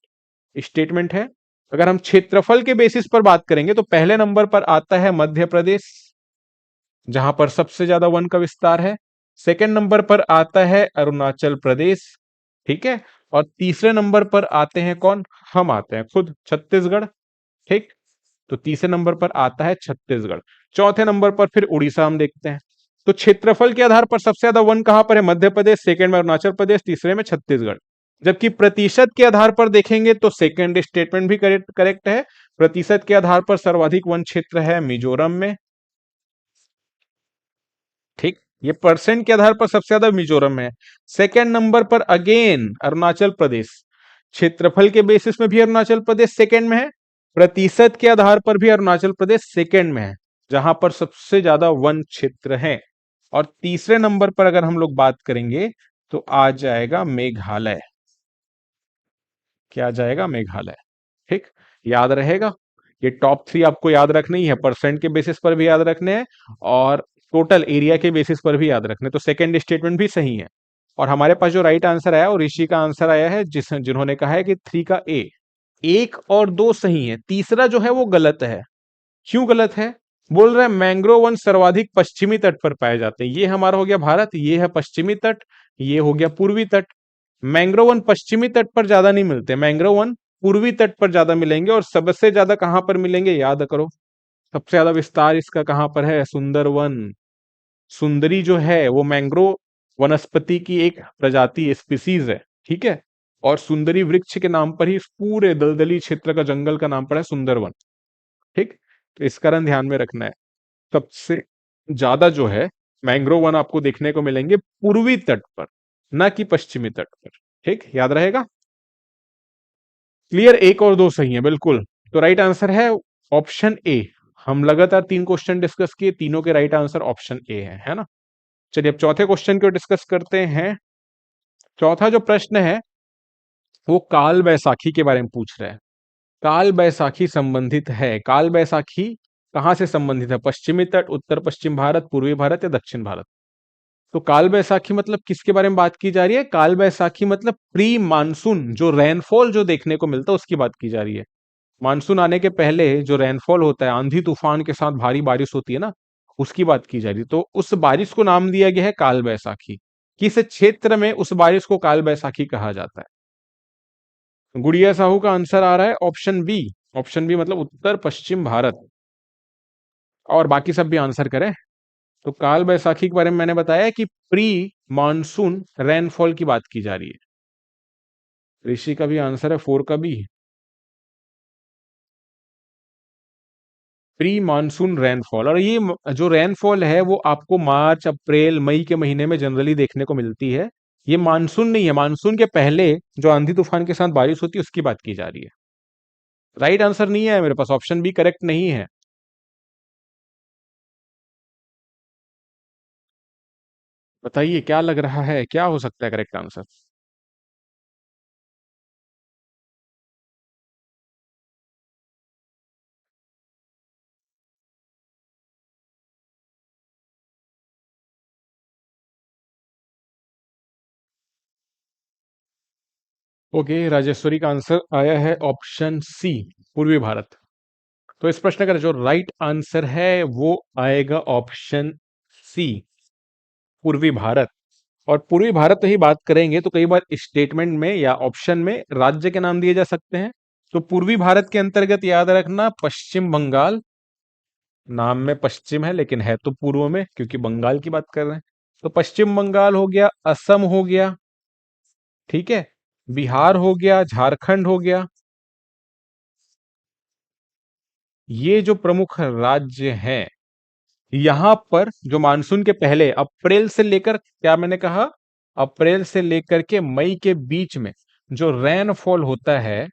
स्टेटमेंट है। अगर हम क्षेत्रफल के बेसिस पर बात करेंगे तो पहले नंबर पर आता है मध्य प्रदेश, जहां पर सबसे ज्यादा वन का विस्तार है। सेकंड नंबर पर आता है अरुणाचल प्रदेश। ठीक है, और तीसरे नंबर पर आते हैं कौन, हम आते हैं खुद, छत्तीसगढ़। ठीक, तो तीसरे नंबर पर आता है छत्तीसगढ़। चौथे नंबर पर फिर उड़ीसा हम देखते हैं। तो क्षेत्रफल के आधार पर सबसे ज्यादा वन कहां पर है, मध्य प्रदेश, सेकंड में अरुणाचल प्रदेश, तीसरे में छत्तीसगढ़। जबकि प्रतिशत के आधार पर देखेंगे तो सेकंड स्टेटमेंट भी करेक्ट करेक्ट है। प्रतिशत के आधार पर सर्वाधिक वन क्षेत्र है मिजोरम में। ठीक, ये परसेंट के आधार पर सबसे ज्यादा मिजोरम में है। सेकंड नंबर पर अगेन अरुणाचल प्रदेश, क्षेत्रफल के बेसिस में भी अरुणाचल प्रदेश सेकंड में है, प्रतिशत के आधार पर भी अरुणाचल प्रदेश सेकंड में है, जहां पर सबसे ज्यादा वन क्षेत्र है। और तीसरे नंबर पर अगर हम लोग बात करेंगे तो आ जाएगा मेघालय। क्या आ जाएगा? मेघालय। ठीक, याद रहेगा। ये टॉप थ्री आपको याद रखनी है, परसेंट के बेसिस पर भी याद रखने हैं और टोटल एरिया के बेसिस पर भी याद रखने। तो सेकंड स्टेटमेंट भी सही है। और हमारे पास जो राइट आंसर आया वो ऋषि का आंसर आया है, जिन्होंने कहा है कि थ्री का ए। एक और दो सही है, तीसरा जो है वो गलत है। क्यों गलत है? बोल रहे हैं मैंग्रोव वन सर्वाधिक पश्चिमी तट पर पाए जाते हैं। ये हमारा हो गया भारत, ये है पश्चिमी तट, ये हो गया पूर्वी तट। मैंग्रोव वन पश्चिमी तट पर ज्यादा नहीं मिलते, मैंग्रोव वन पूर्वी तट पर ज्यादा मिलेंगे। और सबसे ज्यादा कहां पर मिलेंगे याद करो, सबसे ज्यादा विस्तार इसका कहां पर है? सुंदरवन। सुंदरी जो है वो मैंग्रोव वनस्पति की एक प्रजाति स्पीसीज है। ठीक है, और सुंदरी वृक्ष के नाम पर ही इस पूरे दलदली क्षेत्र का जंगल का नाम पड़ा है सुंदरवन। ठीक, तो इस कारण ध्यान में रखना है। सबसे ज्यादा जो है मैंग्रोव वन आपको देखने को मिलेंगे पूर्वी तट पर, ना कि पश्चिमी तट पर। ठीक, याद रहेगा। क्लियर, एक और दो सही है बिल्कुल। तो राइट आंसर है ऑप्शन ए। हम लगातार तीन क्वेश्चन डिस्कस किए, तीनों के राइट आंसर ऑप्शन ए है ना। चलिए अब चौथे क्वेश्चन को डिस्कस करते हैं। चौथा जो प्रश्न है वो काल बैसाखी के बारे में पूछ रहा है। काल बैसाखी संबंधित है, काल बैसाखी कहां से संबंधित है? पश्चिमी तट, उत्तर पश्चिम भारत, पूर्वी भारत या दक्षिण भारत? तो काल बैसाखी मतलब किसके बारे में बात की जा रही है? काल बैसाखी मतलब प्री मानसून, जो रेनफॉल जो देखने को मिलता है उसकी बात की जा रही है। मानसून आने के पहले जो रेनफॉल होता है, आंधी तूफान के साथ भारी बारिश होती है ना, उसकी बात की जा रही है। तो उस बारिश को नाम दिया गया है काल बैसाखी। किस क्षेत्र में उस बारिश को काल बैसाखी कहा जाता है? गुड़िया साहू का आंसर आ रहा है ऑप्शन बी। ऑप्शन बी मतलब उत्तर पश्चिम भारत। और बाकी सब भी आंसर करें। तो काल बैसाखी के बारे में मैंने बताया कि प्री मानसून रेनफॉल की बात की जा रही है। ऋषि का भी आंसर है फोर का बी, प्री मानसून रेनफॉल। और ये जो रेनफॉल है वो आपको मार्च अप्रैल मई के महीने में जनरली देखने को मिलती है। ये मानसून नहीं है, मानसून के पहले जो आंधी तूफान के साथ बारिश होती है उसकी बात की जा रही है। राइट आंसर नहीं है मेरे पास, ऑप्शन बी करेक्ट नहीं है। बताइए क्या लग रहा है, क्या हो सकता है करेक्ट आंसर? ओके, राजेश्वरी का आंसर आया है ऑप्शन सी, पूर्वी भारत। तो इस प्रश्न का जो राइट आंसर है वो आएगा ऑप्शन सी, पूर्वी भारत। और पूर्वी भारत ही बात करेंगे तो कई बार स्टेटमेंट में या ऑप्शन में राज्य के नाम दिए जा सकते हैं। तो पूर्वी भारत के अंतर्गत याद रखना पश्चिम बंगाल। नाम में पश्चिम है लेकिन है तो पूर्व में, क्योंकि बंगाल की बात कर रहे हैं। तो पश्चिम बंगाल हो गया, असम हो गया, ठीक है, बिहार हो गया, झारखंड हो गया। ये जो प्रमुख राज्य हैं, यहां पर जो मानसून के पहले अप्रैल से लेकर, क्या मैंने कहा, अप्रैल से लेकर के मई के बीच में जो रेनफॉल होता है,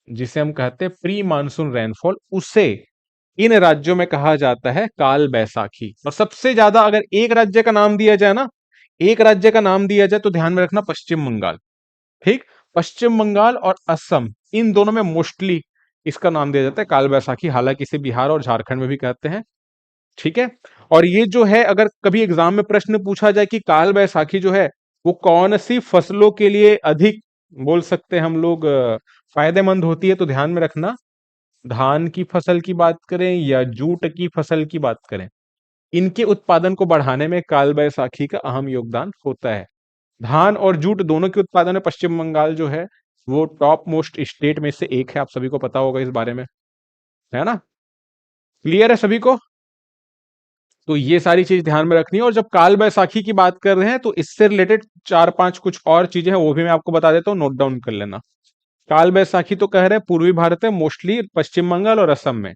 जिसे हम कहते हैं प्री मानसून रेनफॉल, उसे इन राज्यों में कहा जाता है काल बैसाखी। और सबसे ज्यादा अगर एक राज्य का नाम दिया जाए ना, एक राज्य का नाम दिया जाए तो ध्यान में रखना पश्चिम बंगाल। ठीक, पश्चिम बंगाल और असम, इन दोनों में मोस्टली इसका नाम दिया जाता है काल बैसाखी। हालांकि इसे बिहार और झारखंड में भी कहते हैं। ठीक है, और ये जो है अगर कभी एग्जाम में प्रश्न पूछा जाए कि काल बैसाखी जो है वो कौन सी फसलों के लिए अधिक, बोल सकते हैं हम लोग, फायदेमंद होती है, तो ध्यान में रखना धान की फसल की बात करें या जूट की फसल की बात करें, इनके उत्पादन को बढ़ाने में काल बैसाखी का अहम योगदान होता है। धान और जूट दोनों के उत्पादन में पश्चिम बंगाल जो है वो टॉप मोस्ट स्टेट में से एक है। आप सभी को पता होगा इस बारे में, है ना। क्लियर है सभी को? तो ये सारी चीज ध्यान में रखनी है। और जब काल बैसाखी की बात कर रहे हैं तो इससे रिलेटेड चार पांच कुछ और चीजें हैं, वो भी मैं आपको बता देता हूँ, नोट डाउन कर लेना। काल बैसाखी तो कह रहे हैं पूर्वी भारत में, मोस्टली पश्चिम बंगाल और असम में।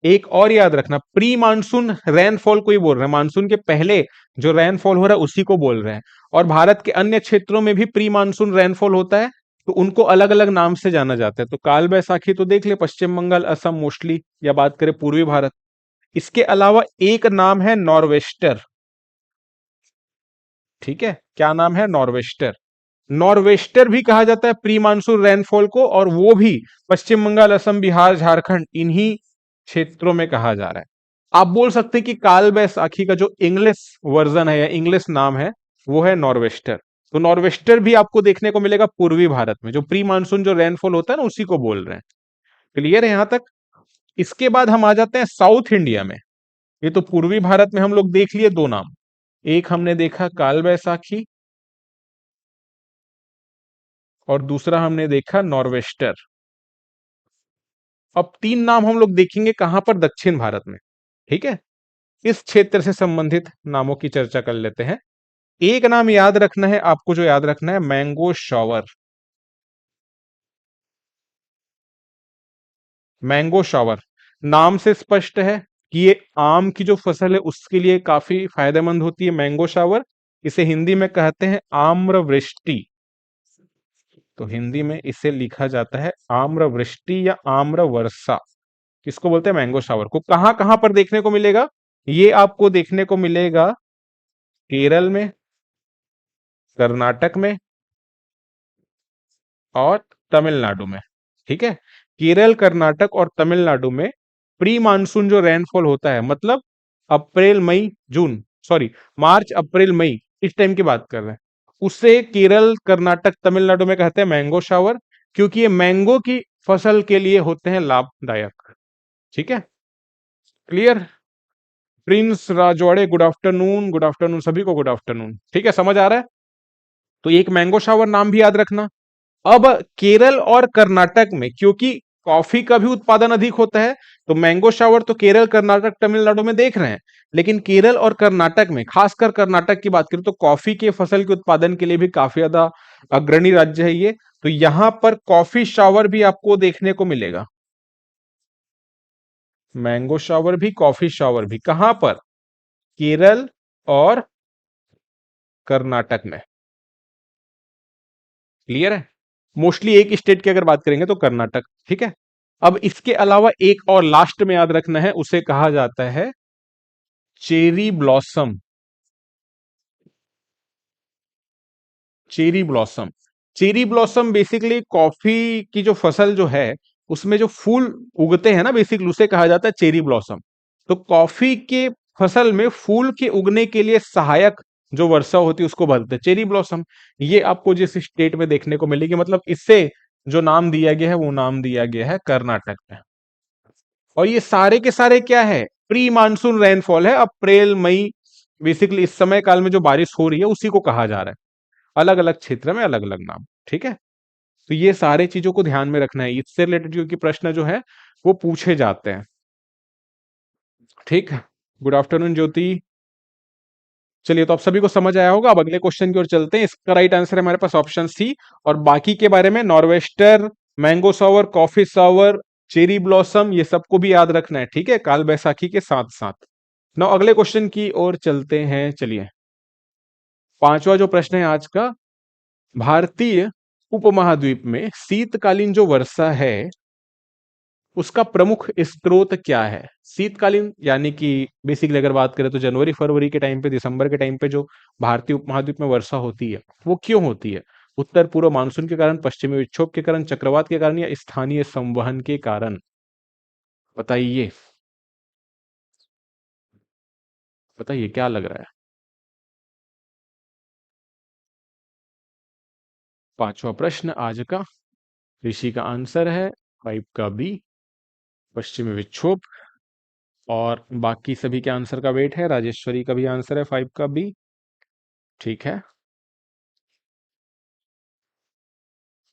एक और याद रखना, प्री मानसून रेनफॉल को ही बोल रहे हैं, मानसून के पहले जो रेनफॉल हो रहा है उसी को बोल रहे हैं। और भारत के अन्य क्षेत्रों में भी प्री मानसून रेनफॉल होता है, तो उनको अलग अलग नाम से जाना जाता है। तो काल बैसाखी तो देख ले, पश्चिम बंगाल असम मोस्टली, या बात करें पूर्वी भारत। इसके अलावा एक नाम है नॉर्वेस्टर। ठीक है, क्या नाम है? नॉर्वेस्टर। नॉर्वेस्टर भी कहा जाता है प्री मानसून रेनफॉल को, और वो भी पश्चिम बंगाल, असम, बिहार, झारखंड, इन्हीं क्षेत्रों में कहा जा रहा है। आप बोल सकते हैं कि काल बैसाखी का जो इंग्लिश वर्जन है या इंग्लिश नाम है वो है नॉर्वेस्टर। तो नॉर्वेस्टर भी आपको देखने को मिलेगा पूर्वी भारत में, जो प्री मानसून जो रेनफॉल होता है ना उसी को बोल रहे हैं। क्लियर है यहां तक? इसके बाद हम आ जाते हैं साउथ इंडिया में। ये तो पूर्वी भारत में हम लोग देख लिए दो नाम, एक हमने देखा काल बैसाखी और दूसरा हमने देखा नॉर्वेस्टर। अब तीन नाम हम लोग देखेंगे कहां पर? दक्षिण भारत में। ठीक है, इस क्षेत्र से संबंधित नामों की चर्चा कर लेते हैं। एक नाम याद रखना है आपको, जो याद रखना है, मैंगो शॉवर। मैंगो शॉवर नाम से स्पष्ट है कि ये आम की जो फसल है उसके लिए काफी फायदेमंद होती है मैंगो शॉवर। इसे हिंदी में कहते हैं आम्र वृष्टि। तो हिंदी में इसे लिखा जाता है आम्र वृष्टि या आम्र वर्षा। किसको बोलते हैं? मैंगो शावर को। कहां कहां पर देखने को मिलेगा? ये आपको देखने को मिलेगा केरल में, कर्नाटक में और तमिलनाडु में। ठीक है, केरल, कर्नाटक और तमिलनाडु में प्री मानसून जो रेनफॉल होता है, मतलब अप्रैल मई जून, सॉरी, मार्च अप्रैल मई, इस टाइम की बात कर रहे हैं, उसे केरल, कर्नाटक, तमिलनाडु में कहते हैं मैंगो शावर, क्योंकि ये मैंगो की फसल के लिए होते हैं लाभदायक। ठीक है, clear? Prince Rajwade, good afternoon, good afternoon सभी को, गुड आफ्टरनून। ठीक है, समझ आ रहा है? तो एक मैंगो शावर नाम भी याद रखना। अब केरल और कर्नाटक में, क्योंकि कॉफी का भी उत्पादन अधिक होता है, तो मैंगो शावर तो केरल, कर्नाटक, तमिलनाडु में देख रहे हैं। लेकिन केरल और कर्नाटक में, खासकर कर्नाटक की बात करें तो कॉफी के फसल के उत्पादन के लिए भी काफी ज्यादा अग्रणी राज्य है ये। तो यहां पर कॉफी शावर भी आपको देखने को मिलेगा। मैंगो शावर भी, कॉफी शावर भी, कहां पर? केरल और कर्नाटक में। क्लियर है? मोस्टली एक स्टेट की अगर बात करेंगे तो कर्नाटक। ठीक है, अब इसके अलावा एक और लास्ट में याद रखना है, उसे कहा जाता है cherry blossom. Cherry blossom, cherry blossom basically coffee की जो फसल जो है उसमें जो फूल उगते हैं ना, बेसिकली उसे कहा जाता है चेरी ब्लॉसम। तो कॉफी के फसल में फूल के उगने के लिए सहायक जो वर्षा होती है उसको बोलते हैं चेरी ब्लॉसम। ये आपको जिस स्टेट में देखने को मिलेगी, मतलब इससे जो नाम दिया गया है वो नाम दिया गया है कर्नाटक में। और ये सारे के सारे क्या है? प्री मानसून रेनफॉल है, अप्रैल मई, बेसिकली इस समय काल में जो बारिश हो रही है उसी को कहा जा रहा है। अलग अलग क्षेत्र में अलग अलग नाम। ठीक है, तो ये सारे चीजों को ध्यान में रखना है, इससे रिलेटेड क्योंकि प्रश्न जो है वो पूछे जाते हैं। ठीक, गुड आफ्टरनून ज्योति। चलिए, तो आप सभी को समझ आया होगा। अब अगले क्वेश्चन की ओर चलते हैं। इसका राइट आंसर है हमारे पास ऑप्शन सी। और बाकी के बारे में, नॉर्वेस्टर, मैंगो सावर, कॉफी सावर, चेरी ब्लॉसम, ये सबको भी याद रखना है। ठीक है, काल बैसाखी के साथ साथ। ना अगले क्वेश्चन की ओर चलते हैं। चलिए, पांचवा जो प्रश्न है आज का, भारतीय उपमहाद्वीप में शीतकालीन जो वर्षा है उसका प्रमुख स्रोत क्या है? शीतकालीन यानी कि बेसिकली अगर बात करें तो जनवरी फरवरी के टाइम पे, दिसंबर के टाइम पे जो भारतीय उपमहाद्वीप में वर्षा होती है वो क्यों होती है? उत्तर पूर्व मानसून के कारण, पश्चिमी विक्षोभ के कारण, चक्रवात के कारण, या स्थानीय संवहन के कारण? बताइए, बताइए क्या लग रहा है? पांचवा प्रश्न आज का, ऋषि का आंसर है 5 का बी, पश्चिमी विक्षोभ। और बाकी सभी के आंसर का वेट है, राजेश्वरी का भी आंसर है 5 का बी। ठीक है,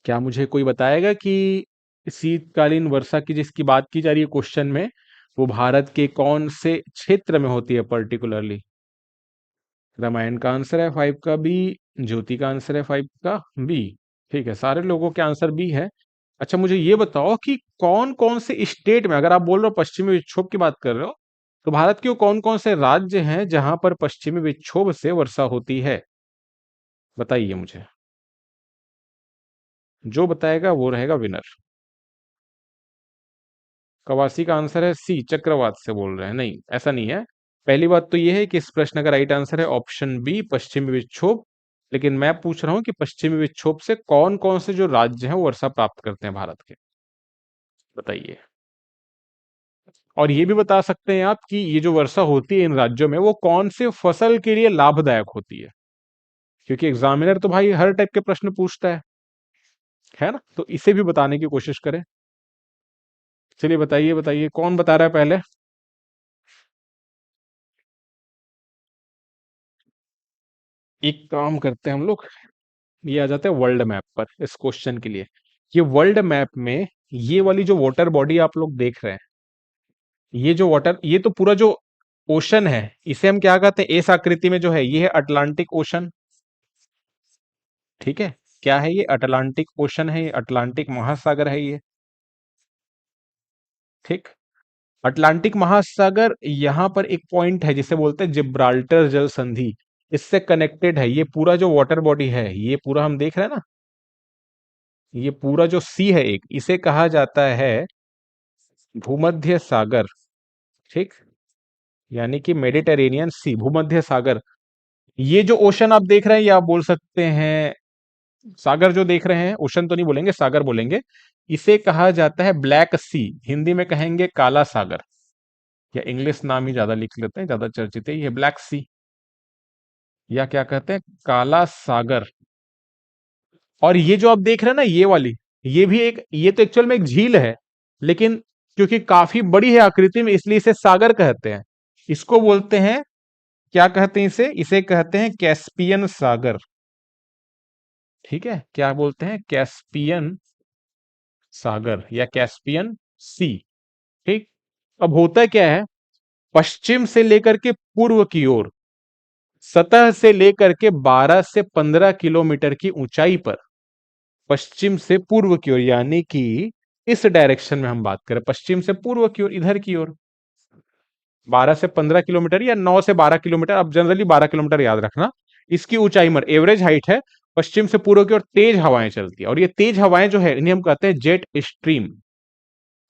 क्या मुझे कोई बताएगा कि शीतकालीन वर्षा की जिसकी बात की जा रही है क्वेश्चन में, वो भारत के कौन से क्षेत्र में होती है पर्टिकुलरली? रामायण का आंसर है 5 का बी। ज्योति का आंसर है 5 का बी। ठीक है, सारे लोगों के आंसर बी है। अच्छा, मुझे ये बताओ कि कौन कौन से स्टेट में, अगर आप बोल रहे हो पश्चिमी विक्षोभ की बात कर रहे हो, तो भारत के कौन कौन से राज्य हैं जहां पर पश्चिमी विक्षोभ से वर्षा होती है? बताइए मुझे। जो बताएगा वो रहेगा विनर। कवासी का आंसर है सी, चक्रवात से बोल रहे हैं। नहीं, ऐसा नहीं है। पहली बात तो ये है कि इस प्रश्न का राइट आंसर है ऑप्शन बी, पश्चिमी विक्षोभ। लेकिन मैं पूछ रहा हूँ कि पश्चिमी विक्षोभ से कौन कौन से जो राज्य हैं वो वर्षा प्राप्त करते हैं भारत के, बताइए। और ये भी बता सकते हैं आप कि ये जो वर्षा होती है इन राज्यों में, वो कौन से फसल के लिए लाभदायक होती है, क्योंकि एग्जामिनर तो भाई हर टाइप के प्रश्न पूछता है ना? तो इसे भी बताने की कोशिश करें। चलिए बताइए बताइए, कौन बता रहा है पहले? एक काम करते हैं हम लोग, ये आ जाते हैं वर्ल्ड मैप पर इस क्वेश्चन के लिए। ये वर्ल्ड मैप में ये वाली जो वाटर बॉडी आप लोग देख रहे हैं, ये जो वाटर, ये तो पूरा जो ओशन है, इसे हम क्या कहते हैं? एस आकृति में जो है, ये है अटलांटिक ओशन। ठीक है, क्या है ये? अटलांटिक ओशन है, ये अटलांटिक महासागर है ये। ठीक, अटलांटिक महासागर यहां पर एक पॉइंट है जिसे बोलते हैं जिब्राल्टर जल संधि, इससे कनेक्टेड है ये पूरा जो वाटर बॉडी है। ये पूरा हम देख रहे हैं ना, ये पूरा जो सी है एक, इसे कहा जाता है भूमध्य सागर। ठीक, यानी कि मेडिटेरेनियन सी, भूमध्य सागर। ये जो ओशन आप देख रहे हैं, ये आप बोल सकते हैं सागर जो देख रहे हैं, ओशन तो नहीं बोलेंगे, सागर बोलेंगे। इसे कहा जाता है ब्लैक सी, हिंदी में कहेंगे काला सागर, या इंग्लिश नाम ही ज्यादा लिख लेते हैं, ज्यादा चर्चित है, ये ब्लैक सी, या क्या कहते हैं, काला सागर। और ये जो आप देख रहे हैं ना, ये वाली, ये भी एक, ये तो एक्चुअल में एक झील है, लेकिन क्योंकि काफी बड़ी है आकृति में, इसलिए इसे सागर कहते हैं। इसको बोलते हैं, क्या कहते हैं इसे? इसे कहते हैं कैस्पियन सागर। ठीक है, क्या बोलते हैं? कैस्पियन सागर या कैस्पियन सी। ठीक, अब होता क्या है, पश्चिम से लेकर के पूर्व की ओर, सतह से लेकर के 12 से 15 किलोमीटर की ऊंचाई पर, पश्चिम से पूर्व की ओर, यानी कि इस डायरेक्शन में हम बात करें, पश्चिम से पूर्व की ओर, इधर की ओर 12 से 15 किलोमीटर या 9 से 12 किलोमीटर, अब जनरली 12 किलोमीटर याद रखना। इसकी ऊंचाई पर एवरेज हाइट है, पश्चिम से पूर्व की ओर तेज हवाएं चलती है, और ये तेज हवाएं जो है, इन्हें हम कहते हैं जेट स्ट्रीम।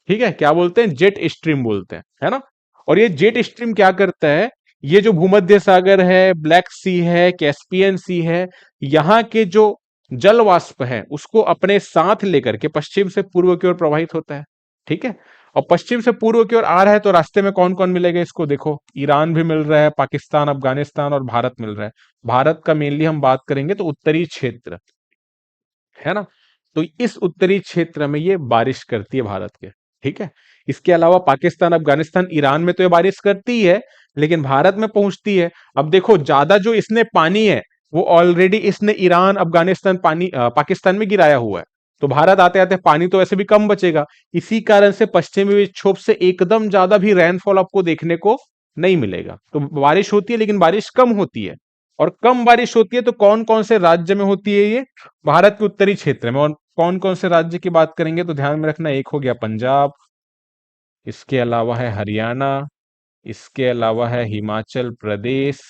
ठीक है, क्या बोलते हैं? जेट स्ट्रीम बोलते हैं, है ना? और ये जेट स्ट्रीम क्या करता है, ये जो भूमध्य सागर है, ब्लैक सी है, कैस्पियन सी है, यहाँ के जो जल वाष्प है उसको अपने साथ लेकर के पश्चिम से पूर्व की ओर प्रवाहित होता है। ठीक है, और पश्चिम से पूर्व की ओर आ रहा है, तो रास्ते में कौन कौन मिलेगा इसको देखो, ईरान भी मिल रहा है, पाकिस्तान, अफगानिस्तान और भारत मिल रहा है। भारत का मेनली हम बात करेंगे तो उत्तरी क्षेत्र, है ना? तो इस उत्तरी क्षेत्र में ये बारिश करती है भारत के। ठीक है, इसके अलावा पाकिस्तान, अफगानिस्तान, ईरान में तो ये बारिश करती ही है, लेकिन भारत में पहुंचती है। अब देखो, ज्यादा जो इसने पानी है, वो ऑलरेडी इसने ईरान, अफगानिस्तान, पाकिस्तान में गिराया हुआ है, तो भारत आते आते पानी तो ऐसे भी कम बचेगा। इसी कारण से पश्चिमी विक्षोभ से एकदम ज्यादा भी रेनफॉल आपको देखने को नहीं मिलेगा। तो बारिश होती है, लेकिन बारिश कम होती है। और कम बारिश होती है तो कौन कौन से राज्य में होती है ये? भारत के उत्तरी क्षेत्र में। और कौन कौन से राज्य की बात करेंगे तो ध्यान में रखना, एक हो गया पंजाब, इसके अलावा है हरियाणा, इसके अलावा है हिमाचल प्रदेश,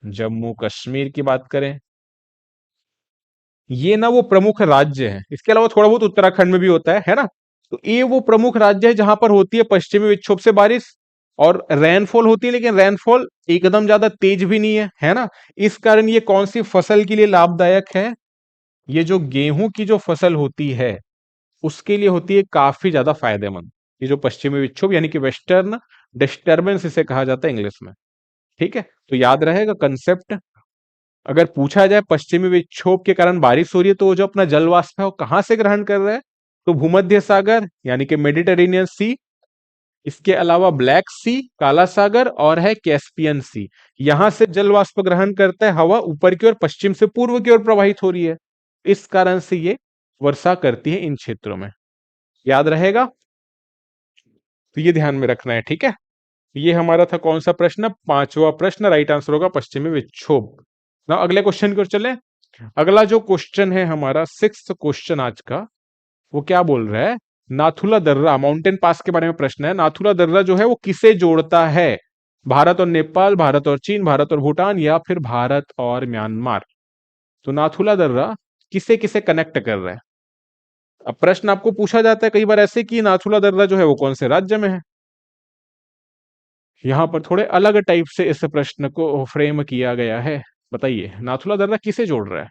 जम्मू कश्मीर की बात करें, ये ना वो प्रमुख राज्य हैं। इसके अलावा थोड़ा बहुत उत्तराखंड में भी होता है ना? तो ये वो प्रमुख राज्य है जहां पर होती है पश्चिमी विक्षोभ से बारिश, और रेनफॉल होती है, लेकिन रेनफॉल एकदम ज्यादा तेज भी नहीं है ना? इस कारण ये कौन सी फसल के लिए लाभदायक है? ये जो गेहूं की जो फसल होती है, उसके लिए होती है काफी ज्यादा फायदेमंद, ये जो पश्चिमी विक्षोभ, यानी कि वेस्टर्न डिस्टर्बेंस इसे कहा जाता है इंग्लिश में। ठीक है, तो याद रहेगा कंसेप्ट। अगर पूछा जाए पश्चिमी विक्षोभ के कारण बारिश हो रही है, तो वो जो अपना जल वाष्प है वो कहां से ग्रहण कर रहा है? तो भूमध्य सागर, यानी कि मेडिटेरेनियन सी, इसके अलावा ब्लैक सी, काला सागर, और है कैस्पियन सी। यहां से जल वाष्प ग्रहण करता है, हवा ऊपर की ओर पश्चिम से पूर्व की ओर प्रवाहित हो रही है, इस कारण से ये वर्षा करती है इन क्षेत्रों में। याद रहेगा? तो ये ध्यान में रखना है, ठीक है। ये हमारा था कौन सा प्रश्न? पांचवा प्रश्न। राइट आंसर होगा पश्चिमी विक्षोभ। ना अगले क्वेश्चन की ओर चले। अगला जो क्वेश्चन है हमारा सिक्स्थ क्वेश्चन आज का, वो क्या बोल रहा है? नाथुला दर्रा, माउंटेन पास के बारे में प्रश्न है। नाथुला दर्रा जो है वो किसे जोड़ता है? भारत और नेपाल, भारत और चीन, भारत और भूटान, या फिर भारत और म्यांमार? तो नाथुला दर्रा किसे किसे कनेक्ट कर रहा है? अब प्रश्न आपको पूछा जाता है कई बार ऐसे कि नाथुला दर्रा जो है वो कौन से राज्य में है। यहां पर थोड़े अलग टाइप से इस प्रश्न को फ्रेम किया गया है। बताइए नाथुला दर्रा किसे जोड़ रहा है?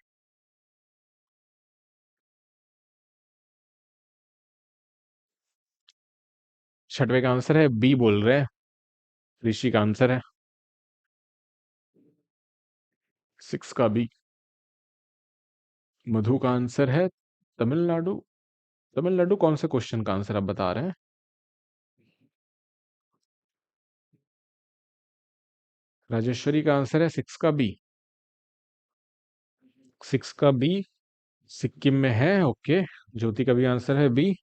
छठवे का आंसर है बी बोल रहे हैं। ऋषि का आंसर है सिक्स का बी। मधु का आंसर है तमिलनाडु। तमिलनाडु कौन से क्वेश्चन का आंसर आप बता रहे हैं? राजेश्वरी का आंसर है सिक्स का बी। सिक्स का बी सिक्किम में है, ओके। ज्योति का भी आंसर है बी,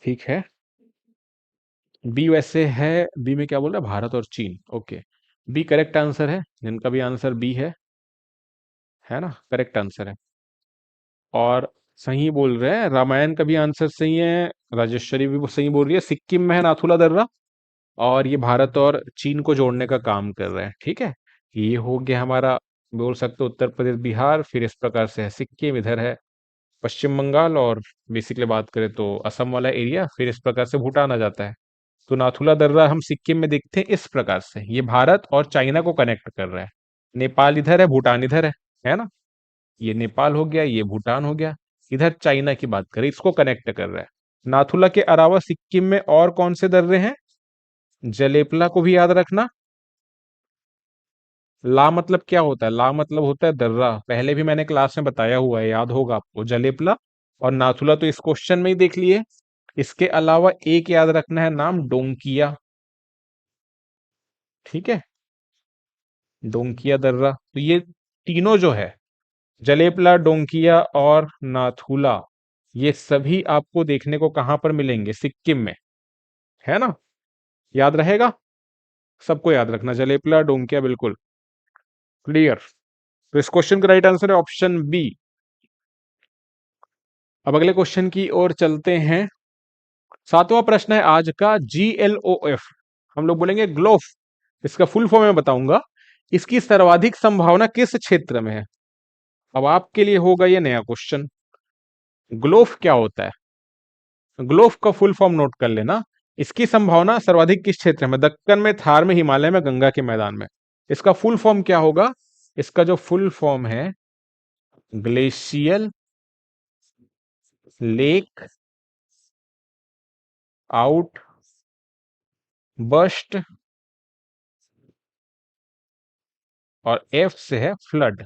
ठीक है। बी वैसे है, बी में क्या बोल रहा है? भारत और चीन, ओके। बी करेक्ट आंसर है, जिनका भी आंसर बी है ना, करेक्ट आंसर है। और सही बोल रहे हैं, रामायण का भी आंसर सही है। राजेश्वरी भी वो सही बोल रही है, सिक्किम में है नाथुला दर्रा। और ये भारत और चीन को जोड़ने का काम कर रहे हैं, ठीक है। ये हो गया हमारा, बोल सकते हो उत्तर प्रदेश बिहार, फिर इस प्रकार से है सिक्किम, इधर है पश्चिम बंगाल, और बेसिकली बात करें तो असम वाला एरिया, फिर इस प्रकार से भूटान आ जाता है। तो नाथुला दर्रा हम सिक्किम में देखते हैं इस प्रकार से, ये भारत और चाइना को कनेक्ट कर रहा है। नेपाल इधर है, भूटान इधर है ना। ये नेपाल हो गया, ये भूटान हो गया। इधर चाइना की बात करें, इसको कनेक्ट कर रहा है। नाथुला के अलावा सिक्किम में और कौन से दर्रे हैं? जलेपला को भी याद रखना। ला मतलब क्या होता है? ला मतलब होता है दर्रा, पहले भी मैंने क्लास में बताया हुआ है, याद होगा आपको। जलेपला और नाथुला तो इस क्वेश्चन में ही देख लिए। इसके अलावा एक याद रखना है नाम, डोंकिया, ठीक है। डोंकिया दर्रा, तो ये तीनों जो है, जलेपला, डोंकिया और नाथुला, ये सभी आपको देखने को कहां पर मिलेंगे? सिक्किम में, है ना। याद रहेगा, सबको याद रखना, जलेपला, डोंकिया, बिल्कुल क्लियर। तो इस क्वेश्चन का राइट आंसर है ऑप्शन बी। अब अगले क्वेश्चन की ओर चलते हैं। सातवां प्रश्न है आज का, GLOF, हम लोग बोलेंगे ग्लोफ, इसका फुल फॉर्म मैं बताऊंगा। इसकी सर्वाधिक संभावना किस क्षेत्र में है? अब आपके लिए होगा ये नया क्वेश्चन। ग्लोफ क्या होता है? ग्लोफ का फुल फॉर्म नोट कर लेना। इसकी संभावना सर्वाधिक किस क्षेत्र में? दक्कन में, थार में, हिमालय में, गंगा के मैदान में। इसका फुल फॉर्म क्या होगा? इसका जो फुल फॉर्म है, ग्लेशियल लेक आउट बस्ट, और एफ से है flood.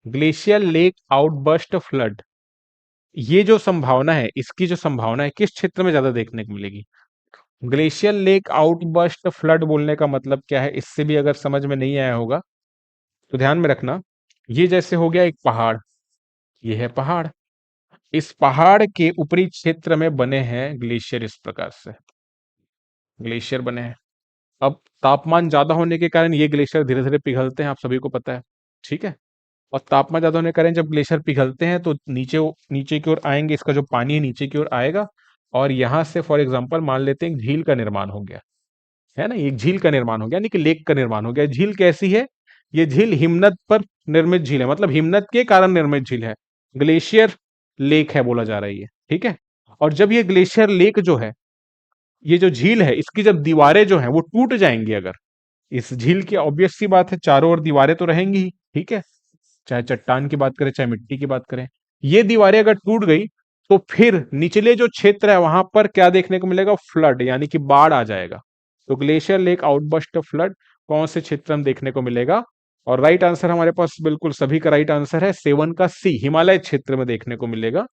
Glacial lake outburst flood, ये जो संभावना है, इसकी जो संभावना है किस क्षेत्र में ज्यादा देखने को मिलेगी? ग्लेशियल लेक आउटबर्स्ट फ्लड बोलने का मतलब क्या है, इससे भी अगर समझ में नहीं आया होगा तो ध्यान में रखना। ये जैसे हो गया एक पहाड़, ये है पहाड़, इस पहाड़ के ऊपरी क्षेत्र में बने हैं ग्लेशियर, इस प्रकार से ग्लेशियर बने हैं। अब तापमान ज्यादा होने के कारण ये ग्लेशियर धीरे धीरे पिघलते हैं, आप सभी को पता है, ठीक है। और तापमान ज्यादा होने के कारण जब ग्लेशियर पिघलते हैं तो नीचे नीचे की ओर आएंगे, इसका जो पानी है नीचे की ओर आएगा, और यहां से फॉर एग्जांपल मान लेते हैं झील का निर्माण हो गया, है ना। एक झील का निर्माण हो गया, यानी कि लेक का निर्माण हो गया। झील कैसी है? ये झील हिमनद पर निर्मित झील है, मतलब हिमनद के कारण निर्मित झील है, ग्लेशियर लेक है बोला जा रहा है ये, ठीक है। और जब ये ग्लेशियर लेक जो है, ये जो झील है, इसकी जब दीवारें जो है वो टूट जाएंगी, अगर इस झील की, ऑब्वियस सी बात है चारों ओर दीवारें तो रहेंगी ही, ठीक है। चाहे चट्टान की बात करें, चाहे मिट्टी की बात करें, ये दीवारें अगर टूट गई तो फिर निचले जो क्षेत्र है वहां पर क्या देखने को मिलेगा? फ्लड, यानी कि बाढ़ आ जाएगा। तो ग्लेशियर लेक आउटबर्स्ट फ्लड कौन से क्षेत्र में देखने को मिलेगा? और राइट आंसर हमारे पास बिल्कुल सभी का राइट आंसर है, सेवन का सी, हिमालय क्षेत्र में देखने को मिलेगा।